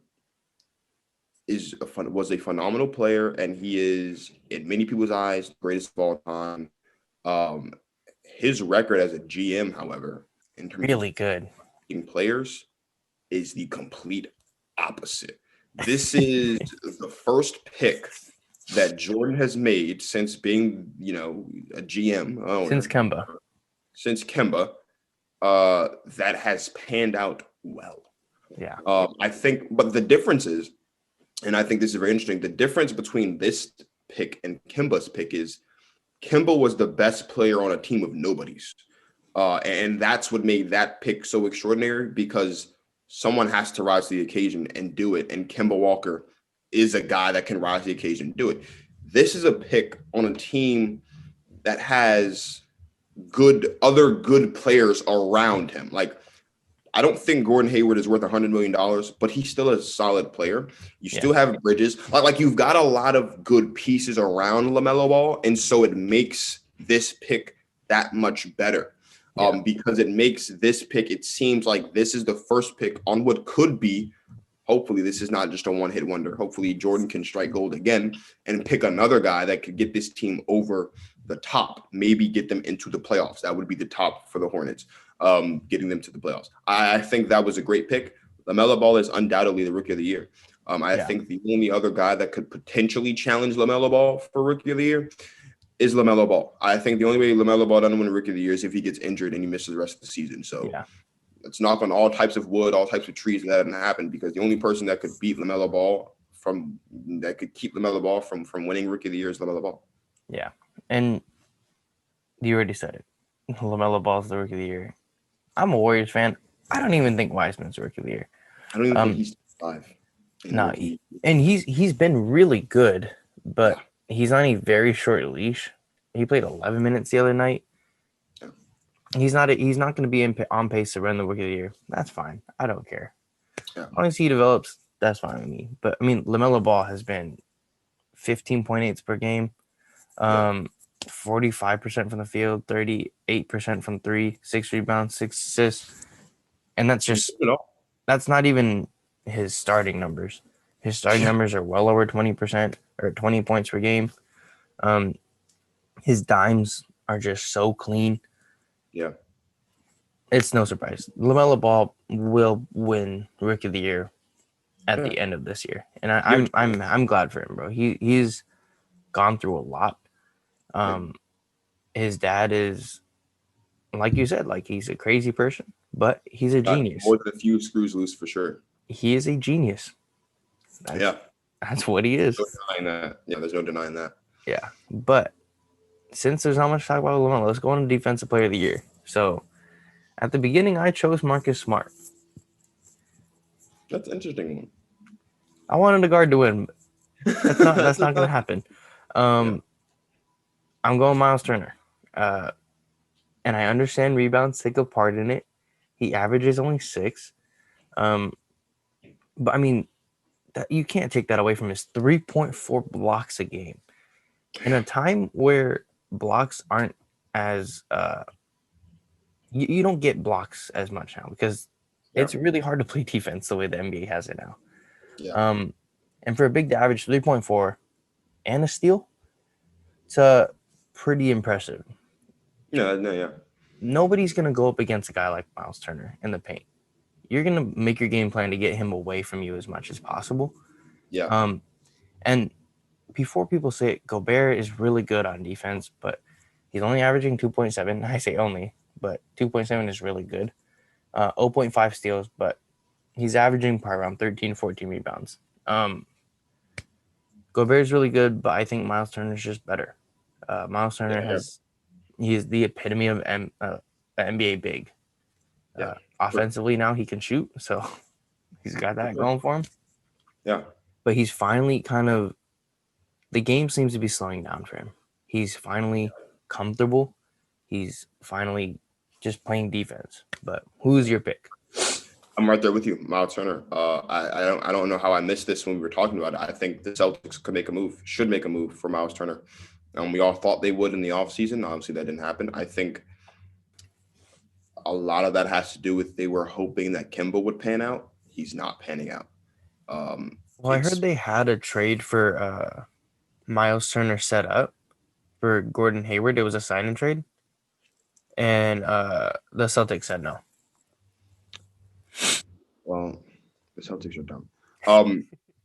was a phenomenal player, and he is, in many people's eyes, the greatest of all time. His record as a GM, however, in terms really good players, is the complete opposite. This is the first pick that Jordan has made since being, a GM owner, since Kemba, that has panned out well. Yeah. I think, but the difference is, and I think this is very interesting, the difference between this pick and Kemba's pick is Kemba was the best player on a team of nobodies. And that's what made that pick so extraordinary, because someone has to rise to the occasion and do it. And Kemba Walker is a guy that can rise to the occasion and do it. This is a pick on a team that has other good players around him. Like, I don't think Gordon Hayward is worth $100 million, but he's still a solid player. You still have Bridges. Like you've got a lot of good pieces around LaMelo Ball, and so it makes this pick that much better. because it makes this pick, it seems like this is the first pick on what could be, hopefully this is not just a one-hit wonder. Hopefully Jordan can strike gold again and pick another guy that could get this team over the top, maybe get them into the playoffs. That would be the top for the Hornets, getting them to the playoffs. I think that was a great pick. LaMelo Ball is undoubtedly the Rookie of the Year. I think the only other guy that could potentially challenge LaMelo Ball for Rookie of the Year is LaMelo Ball. I think the only way LaMelo Ball doesn't win Rookie of the Year is if he gets injured and he misses the rest of the season. So let's knock on all types of wood, all types of trees that doesn't happen, because the only person that could beat LaMelo Ball that could keep LaMelo Ball from winning Rookie of the Year is LaMelo Ball. Yeah, and you already said it. LaMelo Ball's the Rookie of the Year. I'm a Warriors fan. I don't even think Wiseman's the Rookie of the Year. I don't even think he's 5. No, and he's been really good, but he's on a very short leash. He played 11 minutes the other night. Yeah. He's not going to be on pace to run the Rookie of the Year. That's fine. I don't care. Yeah. Honestly, he develops. That's fine with me. But I mean, LaMelo Ball has been 15.8 per game, 45% from the field, 38% from 3, 6 rebounds, 6 assists, and that's not even his starting numbers. His starting numbers are well over 20% or 20 points per game. His dimes are just so clean. Yeah. It's no surprise. LaMelo Ball will win Rookie of the Year at the end of this year. And I'm glad for him, bro. He's gone through a lot. His dad is, like you said, like he's a crazy person, but he's a genius. More than a few screws loose for sure. He is a genius. That's what he is. There's no denying that. Yeah, there's no denying that. Yeah, but since there's not much to talk about LaMelo, let's go on to Defensive Player of the Year. So, at the beginning, I chose Marcus Smart. That's an interesting one. I wanted the guard to win. That's not going to happen. I'm going Miles Turner. And I understand rebounds take a part in it. He averages only 6. But I mean, you can't take that away from his 3.4 blocks a game. In a time where blocks aren't as you don't get blocks as much now because it's really hard to play defense the way the NBA has it now. Yeah. And for a big to average 3.4 and a steal, it's pretty impressive. Yeah. Nobody's gonna go up against a guy like Miles Turner in the paint. You're gonna make your game plan to get him away from you as much as possible. Yeah. And before people say it, Gobert is really good on defense, but he's only averaging 2.7. I say only, but 2.7 is really good. 0.5 steals, but he's averaging probably around 13, 14 rebounds. Gobert is really good, but I think Miles Turner is just better. Miles Turner he's the epitome of an NBA big. Offensively now he can shoot, so he's got that going for him. Yeah. But he's finally the game seems to be slowing down for him. He's finally comfortable. He's finally just playing defense. But who's your pick? I'm right there with you, Miles Turner. I don't know how I missed this when we were talking about it. I think the Celtics should make a move for Miles Turner. We all thought they would in the offseason. Obviously, that didn't happen. I think a lot of that has to do with they were hoping that Kemba would pan out. He's not panning out. I heard they had a trade for Miles Turner set up for Gordon Hayward. It was a sign and trade. And the Celtics said no. Well, the Celtics are dumb. I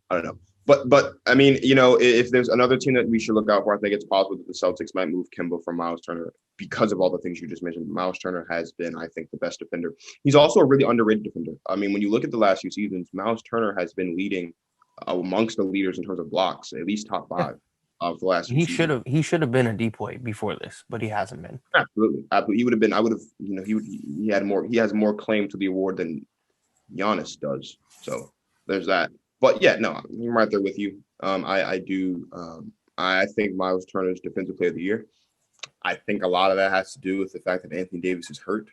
don't know. But I mean, if there's another team that we should look out for, I think it's possible that the Celtics might move Kemba from Miles Turner because of all the things you just mentioned. Miles Turner has been, I think, the best defender. He's also a really underrated defender. I mean, when you look at the last few seasons, Miles Turner has been leading amongst the leaders in terms of blocks, at least top 5 for the last few seasons. He should have been a depoy before this, but he hasn't been. Absolutely. He would have been. I would have. He has more claim to the award than Giannis does. So there's that. But yeah, no, I'm right there with you. I do. I think Miles Turner is Defensive Player of the Year. I think a lot of that has to do with the fact that Anthony Davis is hurt,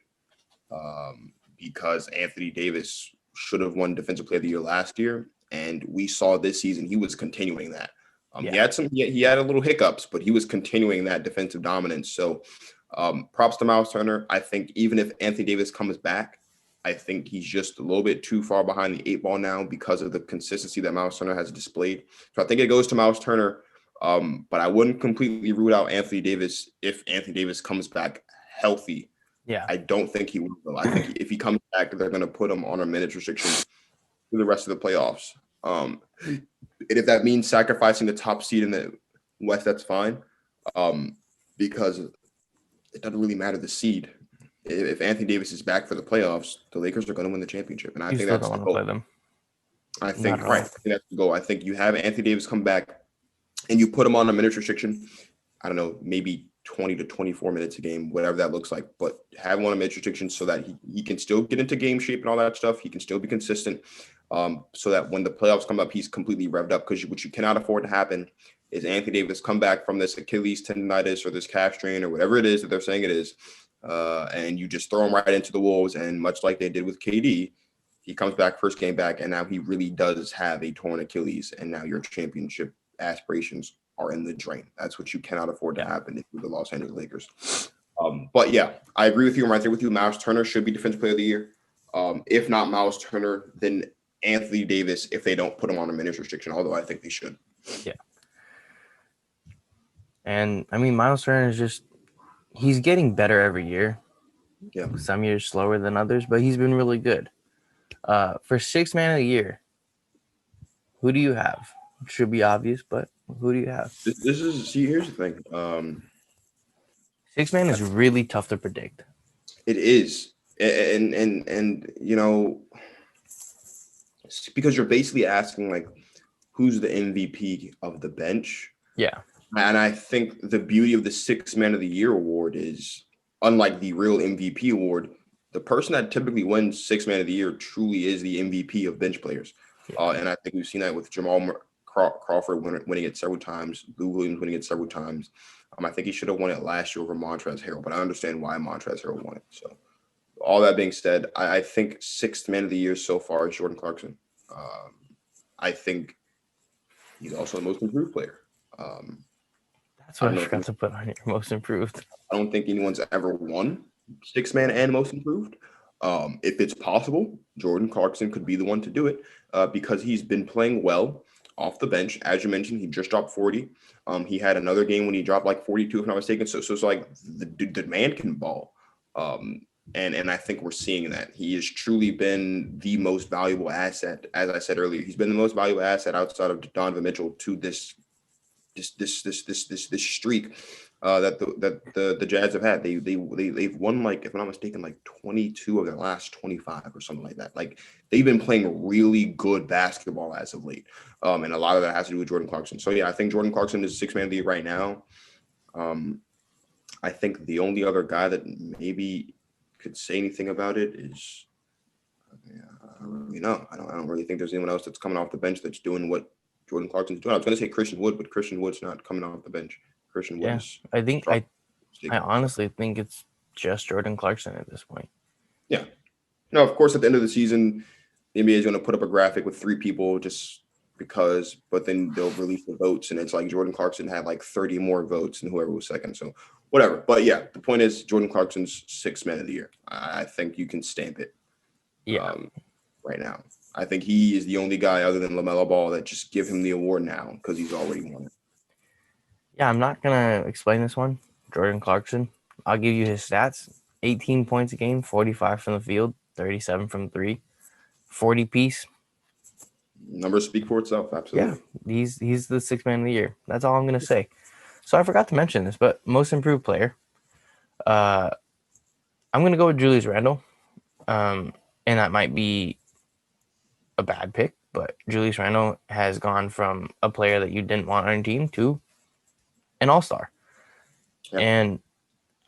because Anthony Davis should have won Defensive Player of the Year last year, and we saw this season he was continuing that. He had a little hiccups, but he was continuing that defensive dominance. So Props to Miles Turner. I think even if Anthony Davis comes back, I think he's just a little bit too far behind the 8 ball now because of the consistency that Miles Turner has displayed. So I think it goes to Miles Turner. But I wouldn't completely rule out Anthony Davis if Anthony Davis comes back healthy. Yeah. I don't think he will, though. I think if he comes back, they're going to put him on a minutes restriction through the rest of the playoffs. And if that means sacrificing the top seed in the West, that's fine. Because it doesn't really matter the seed. If Anthony Davis is back for the playoffs, the Lakers are going to win the championship, and I think that's the goal. Play them. I think that's the goal. I think you have Anthony Davis come back, and you put him on a minutes restriction. I don't know, maybe 20 to 24 minutes a game, whatever that looks like. But have him on a minutes restriction so that he can still get into game shape and all that stuff. He can still be consistent, so that when the playoffs come up, he's completely revved up. Because what you cannot afford to happen is Anthony Davis come back from this Achilles tendonitis or this calf strain or whatever it is that they're saying it is. And you just throw him right into the wolves, and much like they did with KD, he comes back first game back, and now he really does have a torn Achilles, and now your championship aspirations are in the drain. That's what you cannot afford to happen if you're the Los Angeles Lakers. But yeah, I agree with you. I'm right there with you. Miles Turner should be Defensive Player of the Year. If not Miles Turner, then Anthony Davis if they don't put him on a minutes restriction, although I think they should. Yeah. And I mean, Miles Turner is just he's getting better every year. Yeah. Some years slower than others, but he's been really good. For Sixth Man of the Year, who do you have? It should be obvious, but who do you have? Here's the thing. Sixth Man is really tough to predict. It is. And you know, because you're basically asking like who's the MVP of the bench. Yeah. And I think the beauty of the Sixth Man of the Year award is, unlike the real MVP award, the person that typically wins Sixth Man of the Year truly is the MVP of bench players. Yeah. And I think we've seen that with Jamal Crawford winning it several times, Lou Williams winning it several times. I think he should have won it last year over Montrezl Harrell, but I understand why Montrezl Harrell won it. So all that being said, I think Sixth Man of the Year so far is Jordan Clarkson. I think he's also the most improved player. That's what I forgot to put on your most improved. I don't think anyone's ever won Sixth Man and most improved. If it's possible, Jordan Clarkson could be the one to do it because he's been playing well off the bench. As you mentioned, he just dropped 40. He had another game when he dropped like 42, if I'm not mistaken. So it's like the man can ball. And I think we're seeing that. He has truly been the most valuable asset. As I said earlier, he's been the most valuable asset outside of Donovan Mitchell to this streak that the Jazz have had. They've won, like, if I'm not mistaken, like 22 of their last 25 or something like that. Like, they've been playing really good basketball as of late. And a lot of that has to do with Jordan Clarkson. So yeah, I think Jordan Clarkson is Sixth Man of the Year right now. I think the only other guy that maybe could say anything about it is, I don't really know. I don't really think there's anyone else that's coming off the bench that's doing what Jordan Clarkson's doing. I was going to say Christian Wood, but Christian Wood's not coming off the bench. Christian Wood. Yeah, I honestly think it's just Jordan Clarkson at this point. Yeah. No, of course, at the end of the season, the NBA is going to put up a graphic with 3 people just because, but then they'll release the votes, and it's like Jordan Clarkson had like 30 more votes than whoever was second. So whatever. But yeah, the point is Jordan Clarkson's Sixth Man of the Year. I think you can stamp it. Yeah. Right now. I think he is the only guy other than LaMelo Ball that just give him the award now because he's already won it. Yeah, I'm not going to explain this one. Jordan Clarkson. I'll give you his stats. 18 points a game, 45 from the field, 37 from 3, 40 piece. Numbers speak for itself, absolutely. Yeah, he's the Sixth Man of the Year. That's all I'm going to say. So I forgot to mention this, but most improved player. I'm going to go with Julius Randle. And that might be a bad pick, but Julius Randle has gone from a player that you didn't want on your team to an all-star. Yeah. And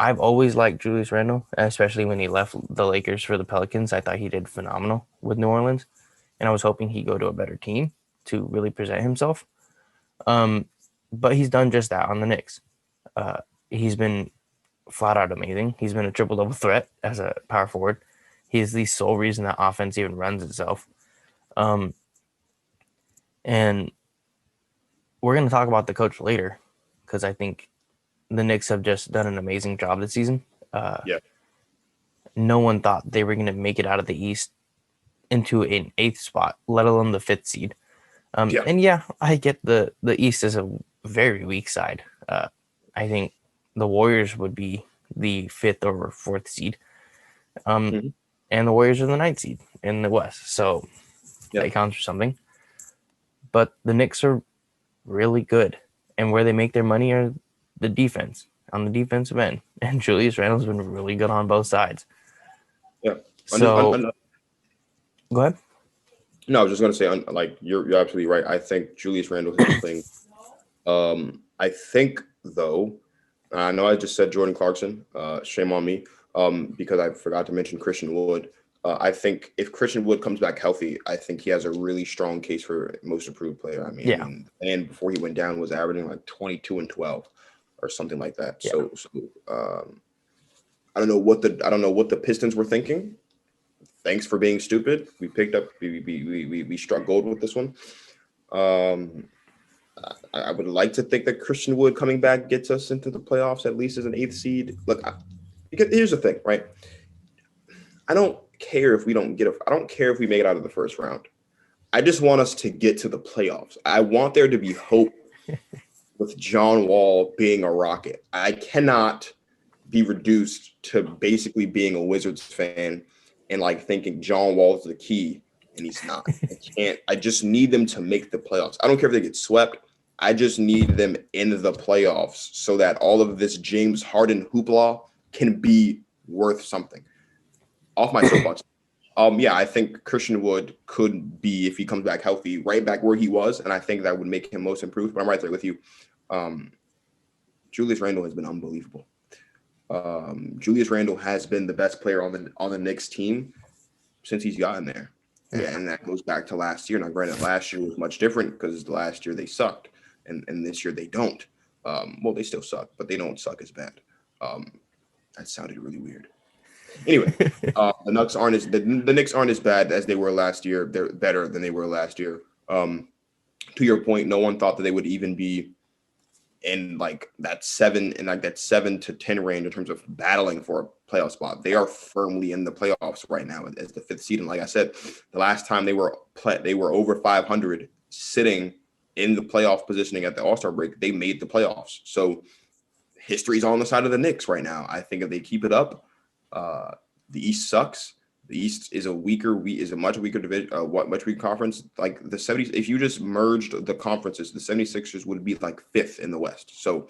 I've always liked Julius Randle, especially when he left the Lakers for the Pelicans. I thought he did phenomenal with New Orleans, and I was hoping he'd go to a better team to really present himself. But he's done just that on the Knicks. He's been flat out amazing. He's been a triple-double threat as a power forward. He is the sole reason that offense even runs itself. And we're going to talk about the coach later because I think the Knicks have just done an amazing job this season. Yeah. No one thought they were going to make it out of the East into an 8th spot, let alone the 5th seed. Yeah. And yeah, I get the East is a very weak side. I think the Warriors would be the 5th or 4th seed. And the Warriors are the 9th seed in the West. So that counts for something. But the Knicks are really good. And where they make their money are the defense, on the defensive end. And Julius Randle's been really good on both sides. Yeah. So go ahead. No, I was just going to say, like, you're absolutely right. I think Julius Randle has been playing. I think, though, I know I just said Jordan Clarkson. Shame on me, because I forgot to mention Christian Wood. I think if Christian Wood comes back healthy, I think he has a really strong case for most improved player. I mean, and before he went down was averaging like 22 and 12 or something like that. Yeah. So I don't know what the Pistons were thinking. Thanks for being stupid. We picked up. We struck gold with this one. I would like to think that Christian Wood coming back gets us into the playoffs at least as an 8th seed. Look, here's the thing, right? I don't care if we don't get I don't care if we make it out of the first round. I just want us to get to the playoffs. I want there to be hope with John Wall being a Rocket. I cannot be reduced to basically being a Wizards fan and like thinking John Wall's the key, and he's not. I can't. I just need them to make the playoffs. I don't care if they get swept. I just need them in the playoffs so that all of this James Harden hoopla can be worth something. Off my soapbox. Yeah, I think Christian Wood could be, if he comes back healthy, right back where he was, and I think that would make him most improved. But I'm right there with you. Julius Randle has been unbelievable. Julius Randle has been the best player on the Knicks team since he's gotten there. And that goes back to last year. Now, granted, last year was much different because last year they sucked, and this year they don't. Well, they still suck, but they don't suck as bad. That sounded really weird. Anyway, the Knicks aren't as bad as they were last year. They're better than they were last year. To your point, no one thought that they would even be in that 7 to 10 range in terms of battling for a playoff spot. They are firmly in the playoffs right now as the 5th seed. And like I said, the last time they were over 500, sitting in the playoff positioning at the All-Star break, they made the playoffs. So history's on the side of the Knicks right now. I think if they keep it up, the East sucks. The East is a much weaker division, much weaker conference. Like the 70s, if you just merged the conferences, the 76ers would be like 5th in the West. So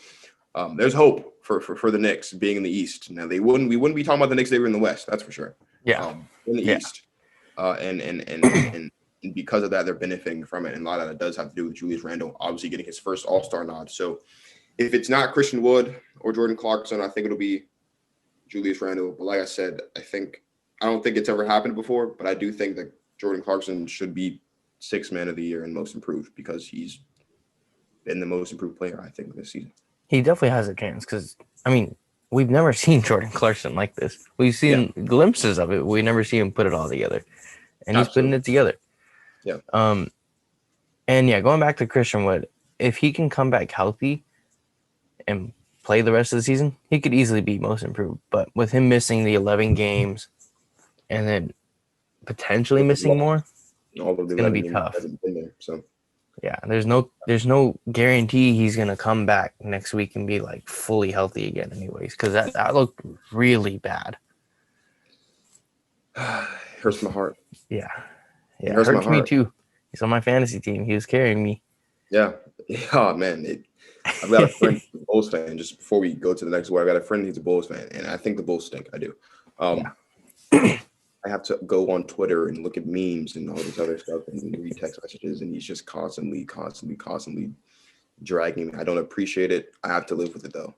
there's hope for the Knicks being in the East. Now we wouldn't be talking about the Knicks if they were in the West, that's for sure. Yeah. In the East. And because of that, they're benefiting from it. And a lot of that does have to do with Julius Randle obviously getting his first All-Star nod. So if it's not Christian Wood or Jordan Clarkson, I think it'll be Julius Randle. But like I said, I don't think it's ever happened before, but I do think that Jordan Clarkson should be 6th man of the year and most improved because he's been the most improved player, I think, this season. He definitely has a chance because, I mean, we've never seen Jordan Clarkson like this. We've seen glimpses of it. We never see him put it all together. And he's putting it together. Yeah. And yeah, going back to Christian Wood, if he can come back healthy and play the rest of the season, he could easily be most improved. But with him missing the 11 games and then potentially missing more, it's going to be tough. So yeah, there's no guarantee he's going to come back next week and be like fully healthy again anyways, because that looked really bad. Hurts my heart. Yeah. It hurts me too. He's on my fantasy team. He was carrying me. Yeah. Oh, man. I've got a friend who's a Bulls fan. Just before we go to the next word, I've got a friend who's a Bulls fan, and I think the Bulls stink. I do. I have to go on Twitter and look at memes and all this other stuff and read text messages, and he's just constantly dragging me. I don't appreciate it. I have to live with it though,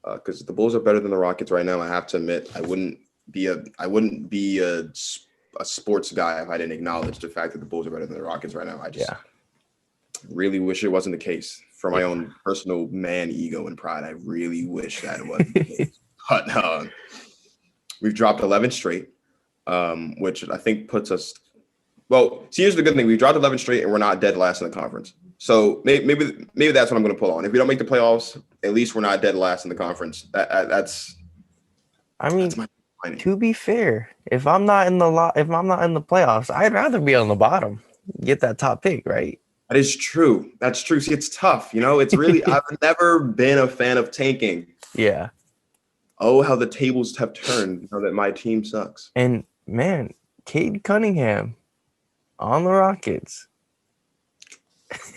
because the Bulls are better than the Rockets right now. I have to admit, I wouldn't be a sports guy if I didn't acknowledge the fact that the Bulls are better than the Rockets right now. I just really wish it wasn't the case. For my own personal man ego and pride, I really wish that it wasn't the case. But we've dropped 11 straight, which I think puts us – well, see, here's the good thing. We've dropped 11 straight, and we're not dead last in the conference. So maybe that's what I'm going to pull on. If we don't make the playoffs, at least we're not dead last in the conference. That's my finding. To be fair, if I'm not in the playoffs, I'd rather be on the bottom, get that top pick, right? That is true. That's true. See, it's tough. It's really I've never been a fan of tanking. Yeah. Oh, how the tables have turned now that my team sucks. And man, Cade Cunningham on the Rockets.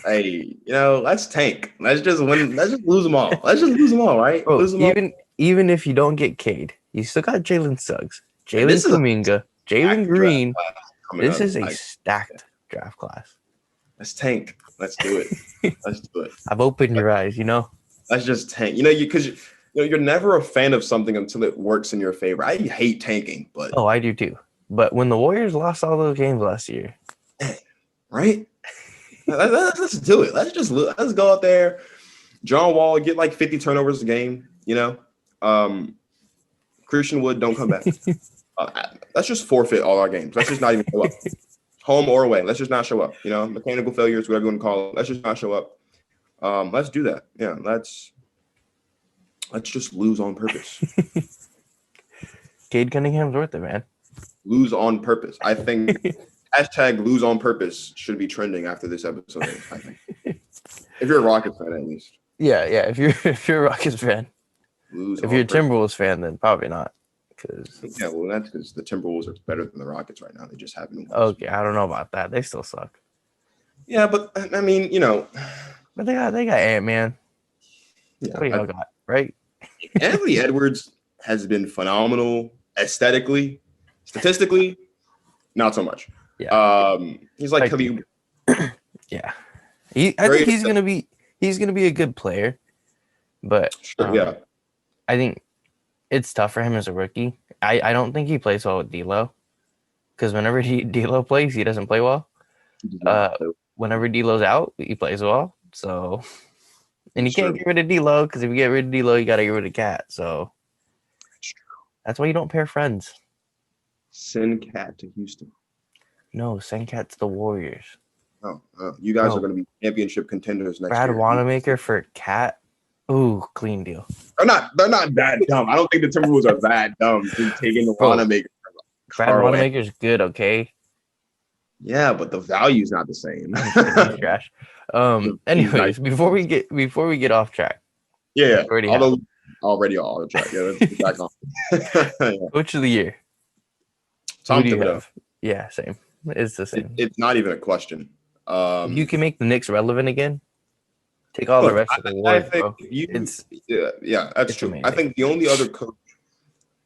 Hey, let's tank. Let's just win. Let's just lose them all. Let's just lose them all, right? Bro, lose them all. Even if you don't get Cade, you still got Jalen Suggs, Jalen Kuminga, Jalen Green. This is a stacked draft class. Let's tank. Let's do it. Let's do it. I've opened your eyes, Let's just tank. Because you're never a fan of something until it works in your favor. I hate tanking, but I do too. But when the Warriors lost all those games last year, right? Let's do it. Let's go out there. John Wall get like 50 turnovers a game. Christian Wood don't come back. Let's just forfeit all our games. Let's just not even show up, home or away. Let's just not show up. Mechanical failures, whatever you want to call it. Let's just not show up. Let's do that. Yeah, let's just lose on purpose. Cade Cunningham's worth it, man. Lose on purpose. I think hashtag lose on purpose should be trending after this episode. I think. If you're a Rockets fan, at least. Yeah. If you're a Rockets fan. Lose. If you're a Timberwolves fan, then probably not. Well, that's because the Timberwolves are better than the Rockets right now. They just haven't. Okay, I don't know about that. They still suck. Yeah, but I mean, But they got Ant-Man. Yeah, what do y'all got, right? Anthony Edwards has been phenomenal aesthetically, statistically, not so much. Yeah. He's like Khalil. Yeah. I think he's gonna be a good player, but yeah. I think it's tough for him as a rookie. I don't think he plays well with D'Lo, because whenever D'Lo plays, he doesn't play well. Whenever D'Lo's out, he plays well. So, and you can't get rid of D'Lo, because if you get rid of D'Lo, you got to get rid of Cat. So that's why you don't pair friends. Send Cat to Houston. No, send Cat to the Warriors. Oh, you guys are going to be championship contenders next year. Brad Wanamaker for Cat. Ooh, clean deal. They're not that dumb. I don't think the Timberwolves are that dumb to taking the Wanamaker. Brad Wanamaker's good, okay? Yeah, but the value's not the same. He's trash. Anyways, before we get off track. Yeah. Already off track. Yeah, let's get back on. Yeah. Coach of the year. Tom Thibodeau. Yeah, same. It's the same. It's not even a question. You can make the Knicks relevant again. Take all the rest of the awards, bro. Yeah, that's true. Amazing. I think the only other coach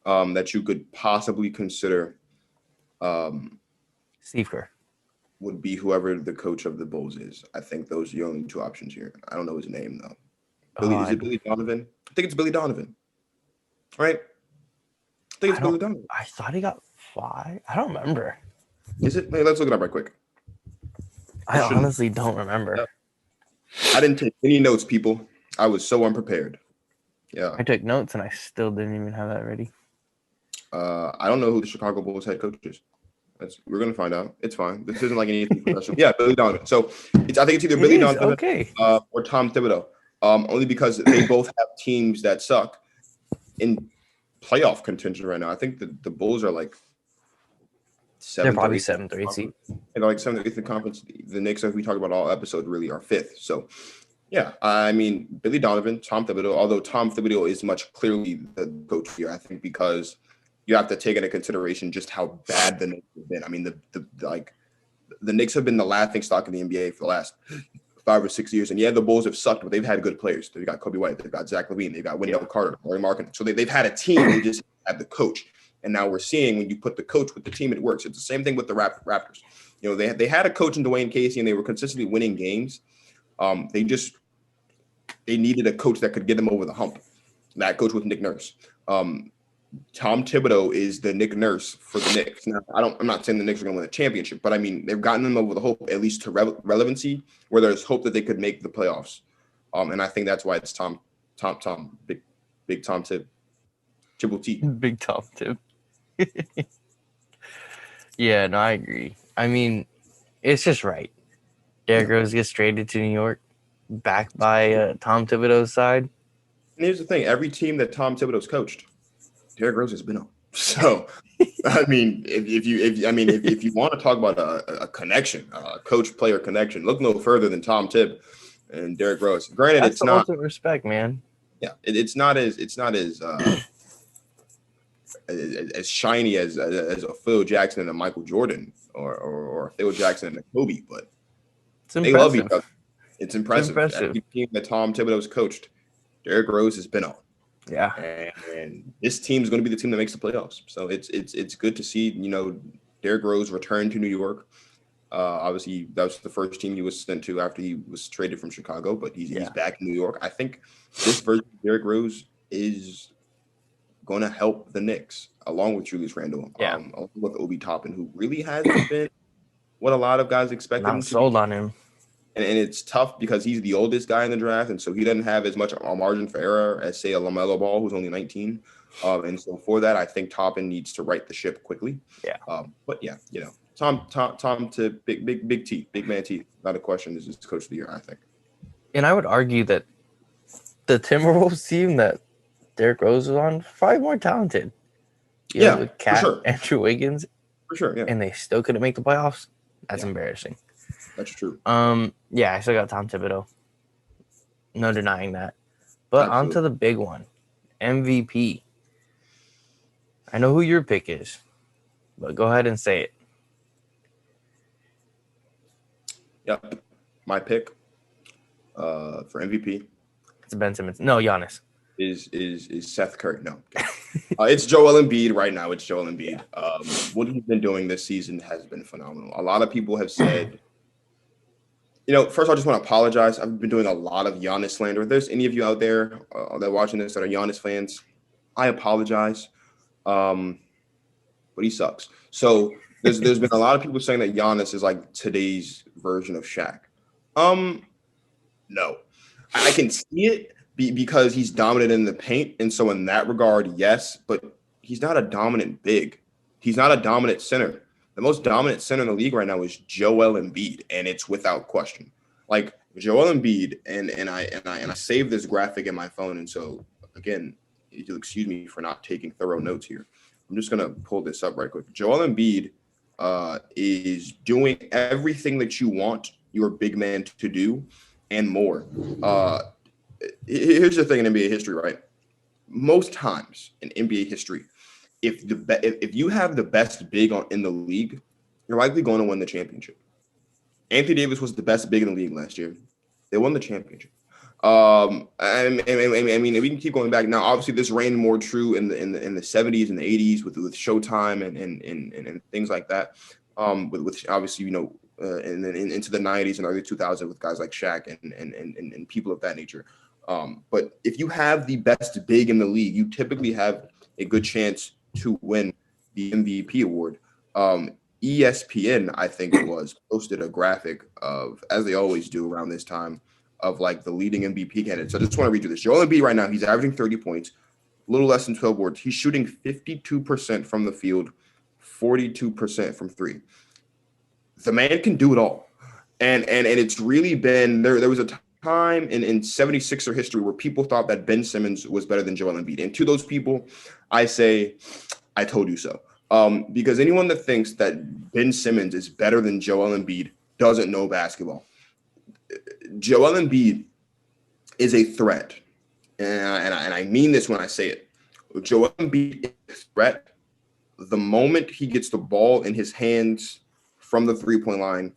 that you could possibly consider Steve Kerr would be whoever the coach of the Bulls is. I think those are the only two options here. I don't know his name though. Is it Billy Donovan? I think it's Billy Donovan. Right? I think it's Billy Donovan. I thought he got 5. I don't remember. Is it? Hey, let's look it up right quick. I honestly don't remember. I didn't take any notes, people. I was so unprepared. Yeah. I took notes and I still didn't even have that ready. I don't know who the Chicago Bulls head coach is. We're gonna find out. It's fine. This isn't like anything professional. Yeah, Billy Donovan. So I think it's either Billy Donovan or Tom Thibodeau. Only because they both have teams that suck in playoff contention right now. I think the Bulls are like 7th. They're probably 7th or 8th seed. They're like 7th or 8th in the conference. The Knicks, as we talk about all episode, really are 5th. So yeah, I mean Billy Donovan, Tom Thibodeau. Although Tom Thibodeau is much clearly the coach here, I think because you have to take into consideration just how bad the Knicks have been. I mean, the Knicks have been the laughing stock in the NBA for the last 5 or 6 years. And yeah, the Bulls have sucked, but they've had good players. They've got Kobe White, they've got Zach LaVine, they've got Wendell Carter, Laurie Marketing. So they've had a team. They just had the coach. And now we're seeing when you put the coach with the team, it works. It's the same thing with the Raptors. They had a coach in Dwayne Casey, and they were consistently winning games. They needed a coach that could get them over the hump. That coach was Nick Nurse. Tom Thibodeau is the Nick Nurse for the Knicks. Now, I'm not saying the Knicks are going to win a championship, but I mean they've gotten them over the hope, at least to relevancy, where there's hope that they could make the playoffs. And I think that's why it's Tom, big Tom Tib, Triple T, big Tom Tib. Yeah, no, I agree. I mean, it's just right. Derrick Rose gets traded to New York, backed by Tom Thibodeau's side. And here's the thing: every team that Tom Thibodeau's coached, Derrick Rose has been on. So, I mean, if you want to talk about a connection, a coach-player connection, look no further than Tom Thibodeau and Derrick Rose. Granted, That's it's the not ultimate respect, man. Yeah, it's not as as shiny as a Phil Jackson and a Michael Jordan or a Phil Jackson and a Kobe, but It's they love each impressive. other. It's impressive. Every team that Tom Thibodeau's coached, Derrick Rose has been on. Yeah. And this team is going to be the team that makes the playoffs. So it's good to see, Derrick Rose return to New York. Obviously, that was the first team he was sent to after he was traded from Chicago, but he's back in New York. I think this version of Derrick Rose is going to help the Knicks, along with Julius Randle, along with Obi Toppin, who really hasn't been what a lot of guys expected him to be. Sold on him. And it's tough because he's the oldest guy in the draft, and so he doesn't have as much a margin for error as, say, a LaMelo Ball, who's only 19. And so for that, I think Toppin needs to right the ship quickly. Yeah. But yeah, Tom to big T, big man T, not a question. Is just coach of the year, I think. And I would argue that the Timberwolves team that Derrick Rose was on probably more talented. With Cat, for sure. Andrew Wiggins, for sure, yeah, and they still couldn't make the playoffs. That's embarrassing. That's true. Yeah, I still got Tom Thibodeau. No denying that. But on to the big one, MVP. I know who your pick is, but go ahead and say it. Yep, my pick for MVP. It's Ben Simmons. No, Giannis. Is Seth Curry? No, it's Joel Embiid right now. It's Joel Embiid. What he's been doing this season has been phenomenal. A lot of people have said, first I just want to apologize. I've been doing a lot of Giannis slander. If there's any of you out there that are watching this that are Giannis fans, I apologize. But he sucks. So there's been a lot of people saying that Giannis is like today's version of Shaq. No, I can see it. Because he's dominant in the paint. And so in that regard, yes, but he's not a dominant big. He's not a dominant center. The most dominant center in the league right now is Joel Embiid, and it's without question. Like Joel Embiid, and I saved this graphic in my phone. And so again, you'll excuse me for not taking thorough notes here. I'm just gonna pull this up right quick. Joel Embiid is doing everything that you want your big man to do and more. Here's the thing in NBA history, right? Most times in NBA history, if you have the best big in the league, you're likely going to win the championship. Anthony Davis was the best big in the league last year. They won the championship. I mean, we can keep going back. Now, obviously, this reigned more true in the 70s and the 80s with Showtime and things like that. With obviously, and then into the 90s and early 2000s with guys like Shaq and people of that nature. But if you have the best big in the league, you typically have a good chance to win the MVP award. ESPN, I think it was, posted a graphic of, as they always do around this time, of like the leading MVP candidates. So I just want to read you this. Joel Embiid right now, he's averaging 30 points, a little less than 12 boards. He's shooting 52% from the field, 42% from three. The man can do it all. And it's really been, there was a time in 76er history where people thought that Ben Simmons was better than Joel Embiid. And to those people, I say, I told you so. Because anyone that thinks that Ben Simmons is better than Joel Embiid doesn't know basketball. Joel Embiid is a threat. And I mean this when I say it. Joel Embiid is a threat the moment he gets the ball in his hands from the three-point line,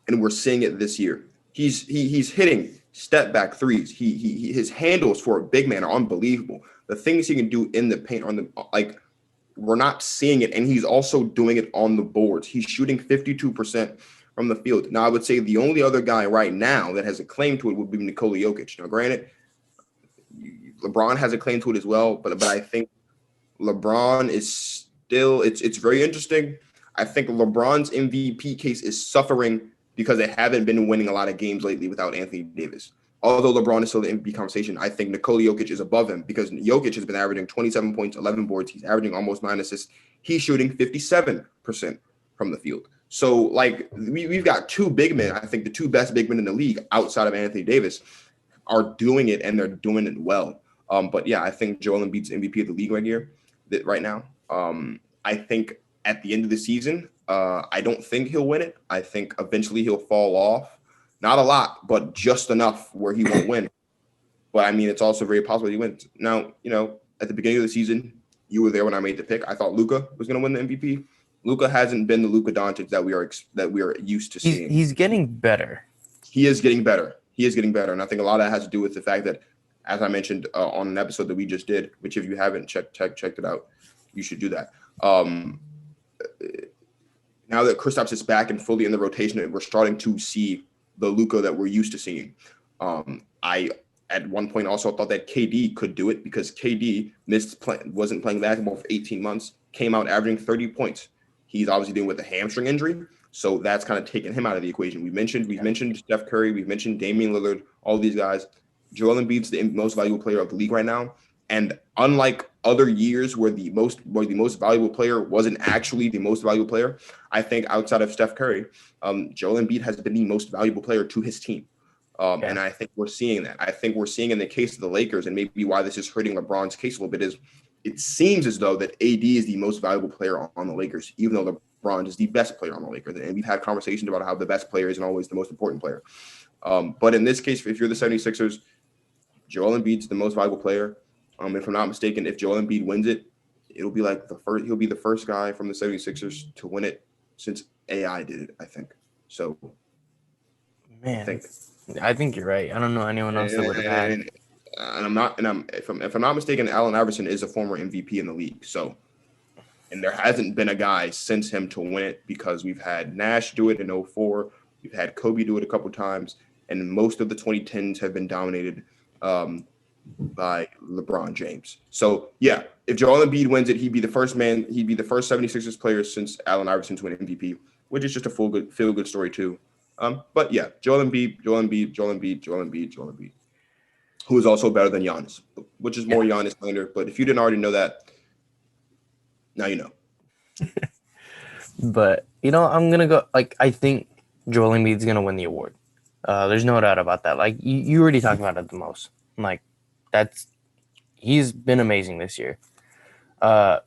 and we're seeing it this year. He's hitting step back threes. His handles for a big man are unbelievable. The things he can do in the paint we're not seeing it, and he's also doing it on the boards. He's shooting 52% from the field. Now, I would say the only other guy right now that has a claim to it would be Nikola Jokic. Now, granted, LeBron has a claim to it as well, but I think LeBron is still. It's very interesting. I think LeBron's MVP case is suffering because they haven't been winning a lot of games lately without Anthony Davis. Although LeBron is still in the MVP conversation, I think Nikola Jokic is above him because Jokic has been averaging 27 points, 11 boards. He's averaging almost 9 assists. He's shooting 57% from the field. So, like, we've got two big men. I think the two best big men in the league outside of Anthony Davis are doing it, and they're doing it well. But yeah, I think Joel Embiid's MVP of the league right now. I think at the end of the season, I don't think he'll win it. I think eventually he'll fall off. Not a lot, but just enough where he won't win. But I mean, it's also very possible he wins. Now, at the beginning of the season, you were there when I made the pick. I thought Luka was going to win the MVP. Luka hasn't been the Luka Doncic that we are used to seeing. He's getting better. He is getting better. And I think a lot of that has to do with the fact that, as I mentioned on an episode that we just did, which if you haven't checked it out, you should do that. Now that Kristaps is back and fully in the rotation, we're starting to see the Luka that we're used to seeing. I at one point also thought that KD could do it because KD wasn't playing basketball for 18 months, came out averaging 30 points. He's obviously dealing with a hamstring injury, so that's kind of taken him out of the equation. We've mentioned Steph Curry, we've mentioned Damian Lillard, all these guys. Joel Embiid's the most valuable player of the league right now, and unlike other years where the most valuable player wasn't actually the most valuable player, I think outside of Steph Curry, Joel Embiid has been the most valuable player to his team. And I think we're seeing that. I think we're seeing in the case of the Lakers, and maybe why this is hurting LeBron's case a little bit, is it seems as though that AD is the most valuable player on the Lakers, even though LeBron is the best player on the Lakers. And we've had conversations about how the best player isn't always the most important player. But in this case, if you're the 76ers, Joel Embiid's the most valuable player. If I'm not mistaken, if Joel Embiid wins it, he'll be the first guy from the 76ers to win it since AI did it, I think. So, man, I think you're right. I don't know anyone else that would have had. If I'm not mistaken, Allen Iverson is a former MVP in the league. So, and there hasn't been a guy since him to win it because we've had Nash do it in 2004. We've had Kobe do it a couple times, and most of the 2010s have been dominated by LeBron James. So, yeah, if Joel Embiid wins it, he'd be the first 76ers player since Allen Iverson to win MVP, which is just a feel-good story too. But yeah, Joel Embiid, who is also better than Giannis, which is more Giannis slander. But if you didn't already know that, now you know. But, I'm going to go, I think Joel Embiid's going to win the award. There's no doubt about that. Like, you already talked about it the most. Like, he's been amazing this year. I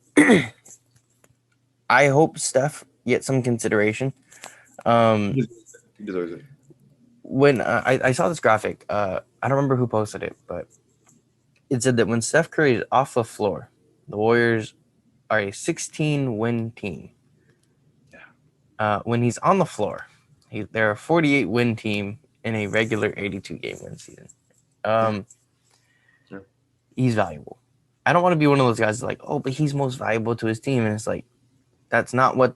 hope Steph gets some consideration. He deserves it. When I saw this graphic, I don't remember who posted it, but it said that when Steph Curry is off the floor, the Warriors are a 16-win team. Yeah. When he's on the floor, they're a 48-win team in a regular 82-game win season. Sure. He's valuable. I don't want to be one of those guys that's like, oh, but he's most valuable to his team, and it's like that's not what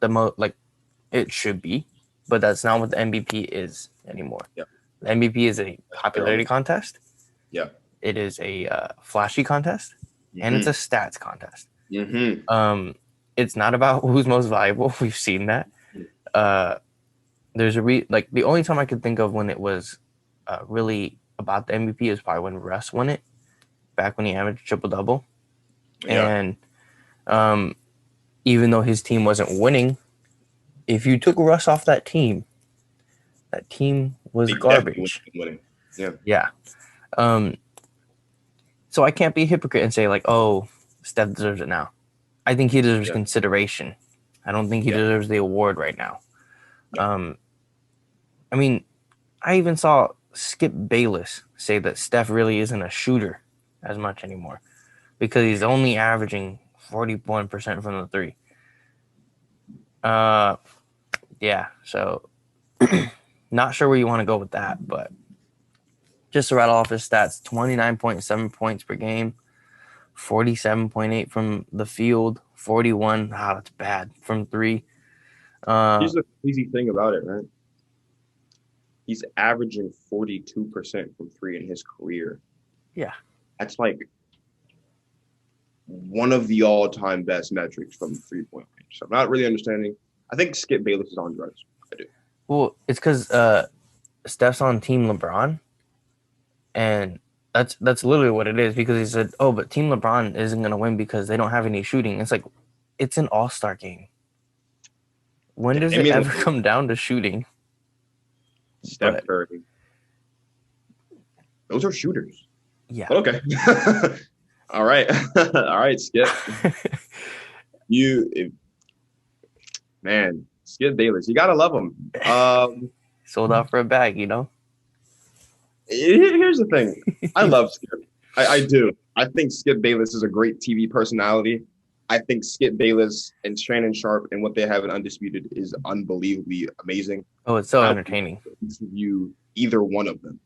it should be, but that's not what the MVP is anymore. Yeah. The MVP is a popularity contest. Yeah. It is a flashy contest, and it's a stats contest. Mm-hmm. It's not about who's most valuable. We've seen that. There's the only time I could think of when it was really about the MVP is probably when Russ won it, back when he averaged triple-double. Yeah. And even though his team wasn't winning, if you took Russ off that team was garbage. Yeah. Yeah. So I can't be a hypocrite and say, like, oh, Steph deserves it now. I think he deserves consideration. I don't think he deserves the award right now. Yeah. I mean, I even saw Skip Bayless say that Steph really isn't a shooter as much anymore because he's only averaging 41% from the three. Yeah, so not sure where you want to go with that, but just to rattle off his stats, 29.7 points per game, 47.8 from the field, 41, that's bad, from three. Here's the crazy thing about it, right? He's averaging 42% from three in his career. Yeah. That's like one of the all-time best metrics from the three-point range. So I'm not really understanding. I think Skip Bayless is on drugs. I do. Well, it's because Steph's on Team LeBron, and that's literally what it is because he said, oh, but Team LeBron isn't going to win because they don't have any shooting. It's like, it's an all-star game. when does it Damian ever Lillard, come down to shooting? Steph But Curry. Those are shooters. yeah. But okay. All right. All right, Skip. Man, Skip Bayless. You gotta love him. Sold out for a bag, you know? Here's the thing. I love Skip. I do. I think Skip Bayless is a great TV personality. I think Skip Bayless and Shannon Sharp and what they have in Undisputed is unbelievably amazing. Oh, it's so I entertaining. would interview either one of them.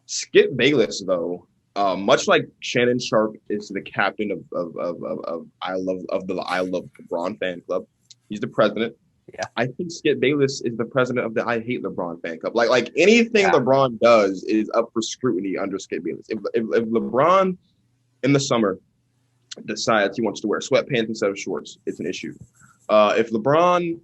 Skip Bayless, though, much like Shannon Sharp is the captain of the I Love LeBron fan club. He's the president. Yeah. I think Skip Bayless is the president of the I Hate LeBron fan club. Like anything Yeah. LeBron does is up for scrutiny under Skip Bayless. If LeBron in the summer decides he wants to wear sweatpants instead of shorts, it's an issue. If LeBron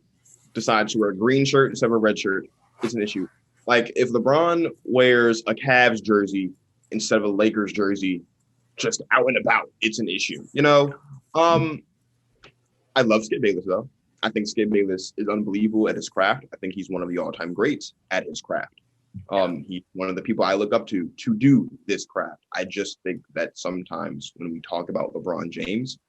decides to wear a green shirt instead of a red shirt, it's an issue. Like if LeBron wears a Cavs jersey instead of a Lakers jersey, just out and about, it's an issue. You know, I love Skip Bayless though. I think Skip Bayless is unbelievable at his craft. I think he's one of the all-time greats at his craft. He's one of the people I look up to do this craft. I just think that sometimes when we talk about LeBron James,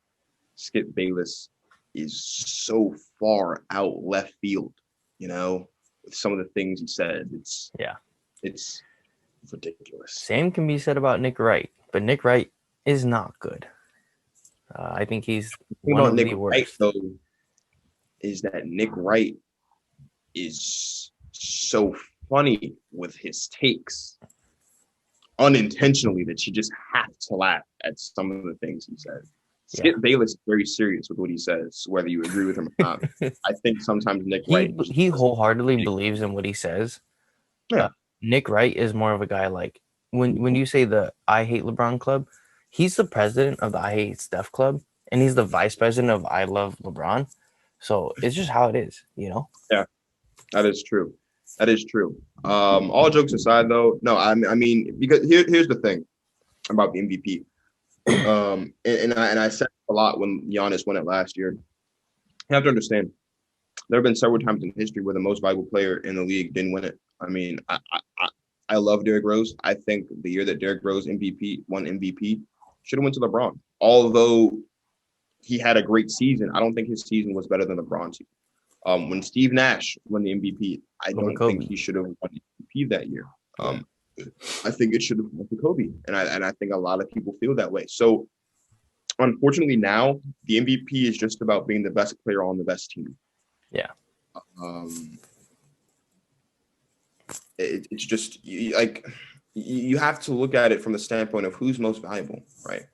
Skip Bayless is so far out left field, you know, with some of the things he said. It's ridiculous. Same can be said about Nick Wright, but Nick Wright is not good. I think he's one of the worst. Wright, though, is that Nick Wright is so funny with his takes unintentionally that you just have to laugh at some of the things he said. Skip Bayless is very serious with what he says, whether you agree with him or not. I think sometimes Nick Wright... He wholeheartedly believes in what he says. Yeah. Nick Wright is more of a guy like, when you say the I Hate LeBron club, he's the president of the I Hate Steph club, and he's the vice president of I Love LeBron. So it's just how it is, you know? Yeah. That is true. All jokes aside, though, no, I mean, because here's the thing about the MVP. And I said a lot when Giannis won it last year. You have to understand, there have been several times in history where the most valuable player in the league didn't win it. I mean, I love Derrick Rose. I think the year that Derrick Rose won MVP should have went to LeBron. Although he had a great season, I don't think his season was better than LeBron's season. When Steve Nash won the MVP, I don't think he should have won MVP that year. I think it should have went to Kobe, and I think a lot of people feel that way. So, unfortunately, now the MVP is just about being the best player on the best team. Yeah. It's just you have to look at it from the standpoint of who's most valuable, right?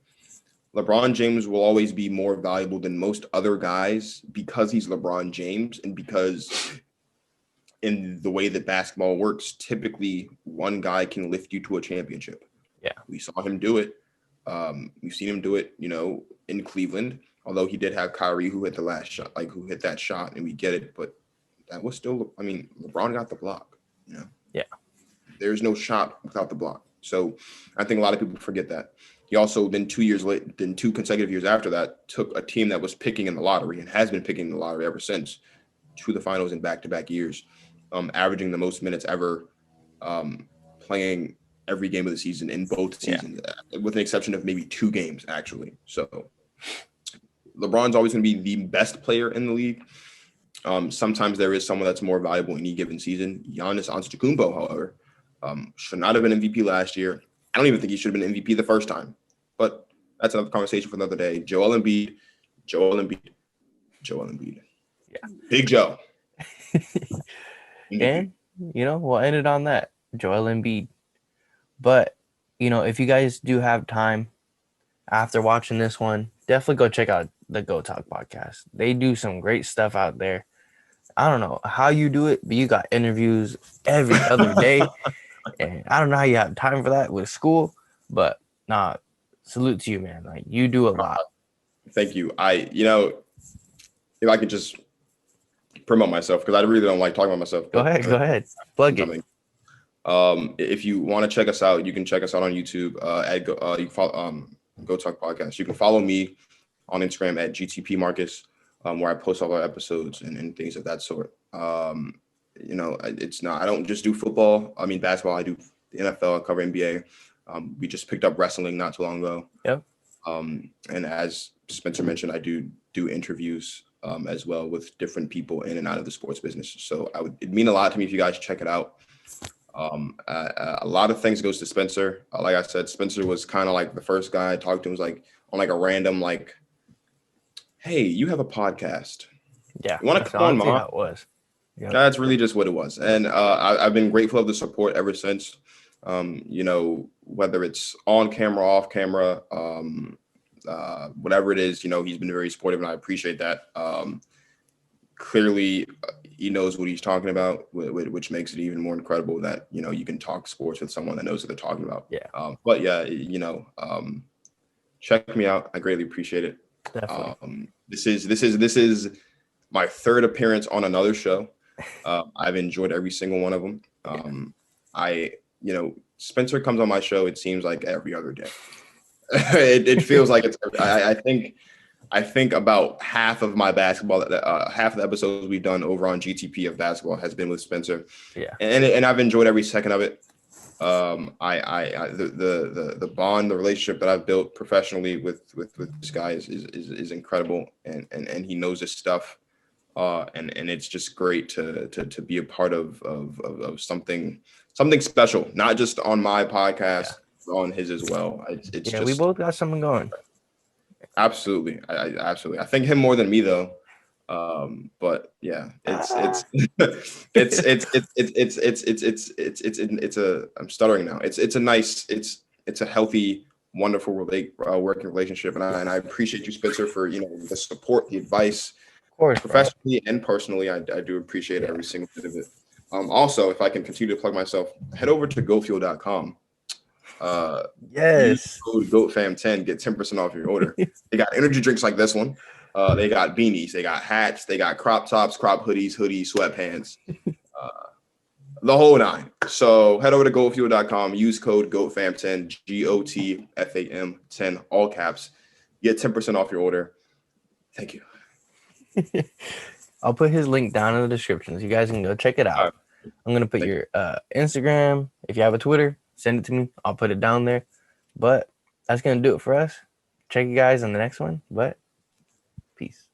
LeBron James will always be more valuable than most other guys because he's LeBron James and because in the way that basketball works, typically one guy can lift you to a championship. Yeah. We saw him do it. We've seen him do it, you know, in Cleveland, although he did have Kyrie who hit the last shot, who hit that shot, and we get it. But that was still, I mean, LeBron got the block, you know? Yeah. There's no shot without the block. So I think a lot of people forget that. He also then 2 consecutive years after that, took a team that was picking in the lottery and has been picking in the lottery ever since to the finals in back-to-back years, averaging the most minutes ever, playing every game of the season in both seasons, with an exception of maybe 2 games, actually. So LeBron's always going to be the best player in the league. Sometimes there is someone that's more valuable in any given season. Giannis Antetokounmpo, however, should not have been MVP last year. I don't even think he should have been MVP the first time, but that's another conversation for another day. Joel Embiid. Yeah. Big Joe. And, you know, we'll end it on that. Joel Embiid. But, you know, if you guys do have time after watching this one, definitely go check out the Go Talk podcast. They do some great stuff out there. I don't know how you do it, but you got interviews every other day. And I don't know how you have time for that with school, but salute to you, man. Like, you do a lot. Thank you. If I could just promote myself, because I really don't like talking about myself. Go ahead. Plug it. If you want to check us out, you can check us out on YouTube at you can follow Go Talk Podcast. You can follow me on Instagram at GTP Marcus, where I post all our episodes and things of that sort. It's not. I don't just do football. I mean basketball. I do the NFL. I cover NBA. We just picked up wrestling not too long ago. Yep. And as Spencer mentioned, I do interviews as well with different people in and out of the sports business. So it'd mean a lot to me if you guys check it out. A lot of things goes to Spencer. Like I said, Spencer was kind of like the first guy I talked to. Was like on like a random like, hey, you have a podcast. Yeah. You want to come on, Mom? How it was. Yep. That's really just what it was. And I've been grateful of the support ever since. Whether it's on camera, off camera, whatever it is, he's been very supportive, and I appreciate that. Clearly, he knows what he's talking about, which makes it even more incredible that you can talk sports with someone that knows what they're talking about. Yeah. But yeah, check me out. I greatly appreciate it. Definitely. This is my third appearance on another show. I've enjoyed every single one of them. Spencer comes on my show, it seems like every other day. it feels like it's. I think about half of my basketball, half of the episodes we've done over on GTP of basketball has been with Spencer. Yeah, and I've enjoyed every second of it. The bond, the relationship that I've built professionally with this guy is incredible, and he knows his stuff. And it's just great to be a part of something special, not just on my podcast, but on his as well. We both got something going. Absolutely, absolutely. I think him more than me though. But yeah, it's I'm stuttering now. It's a healthy, wonderful working relationship, and I appreciate you, Spencer, for the support, the advice. Of course, professionally and personally, I do appreciate every single bit of it. Also, if I can continue to plug myself, head over to gofuel.com. Yes. Use code GOATFAM10, get 10% off your order. They got energy drinks like this one. They got beanies, they got hats, they got crop tops, crop hoodies, sweatpants, the whole nine. So head over to goatfuel.com, use code GOATFAM10, GOTFAM 10, all caps. Get 10% off your order. Thank you. I'll put his link down in the description so you guys can go check it out. Right. I'm going to put your Instagram. If you have a Twitter, send it to me. I'll put it down there. But that's going to do it for us. Check you guys on the next one. But peace.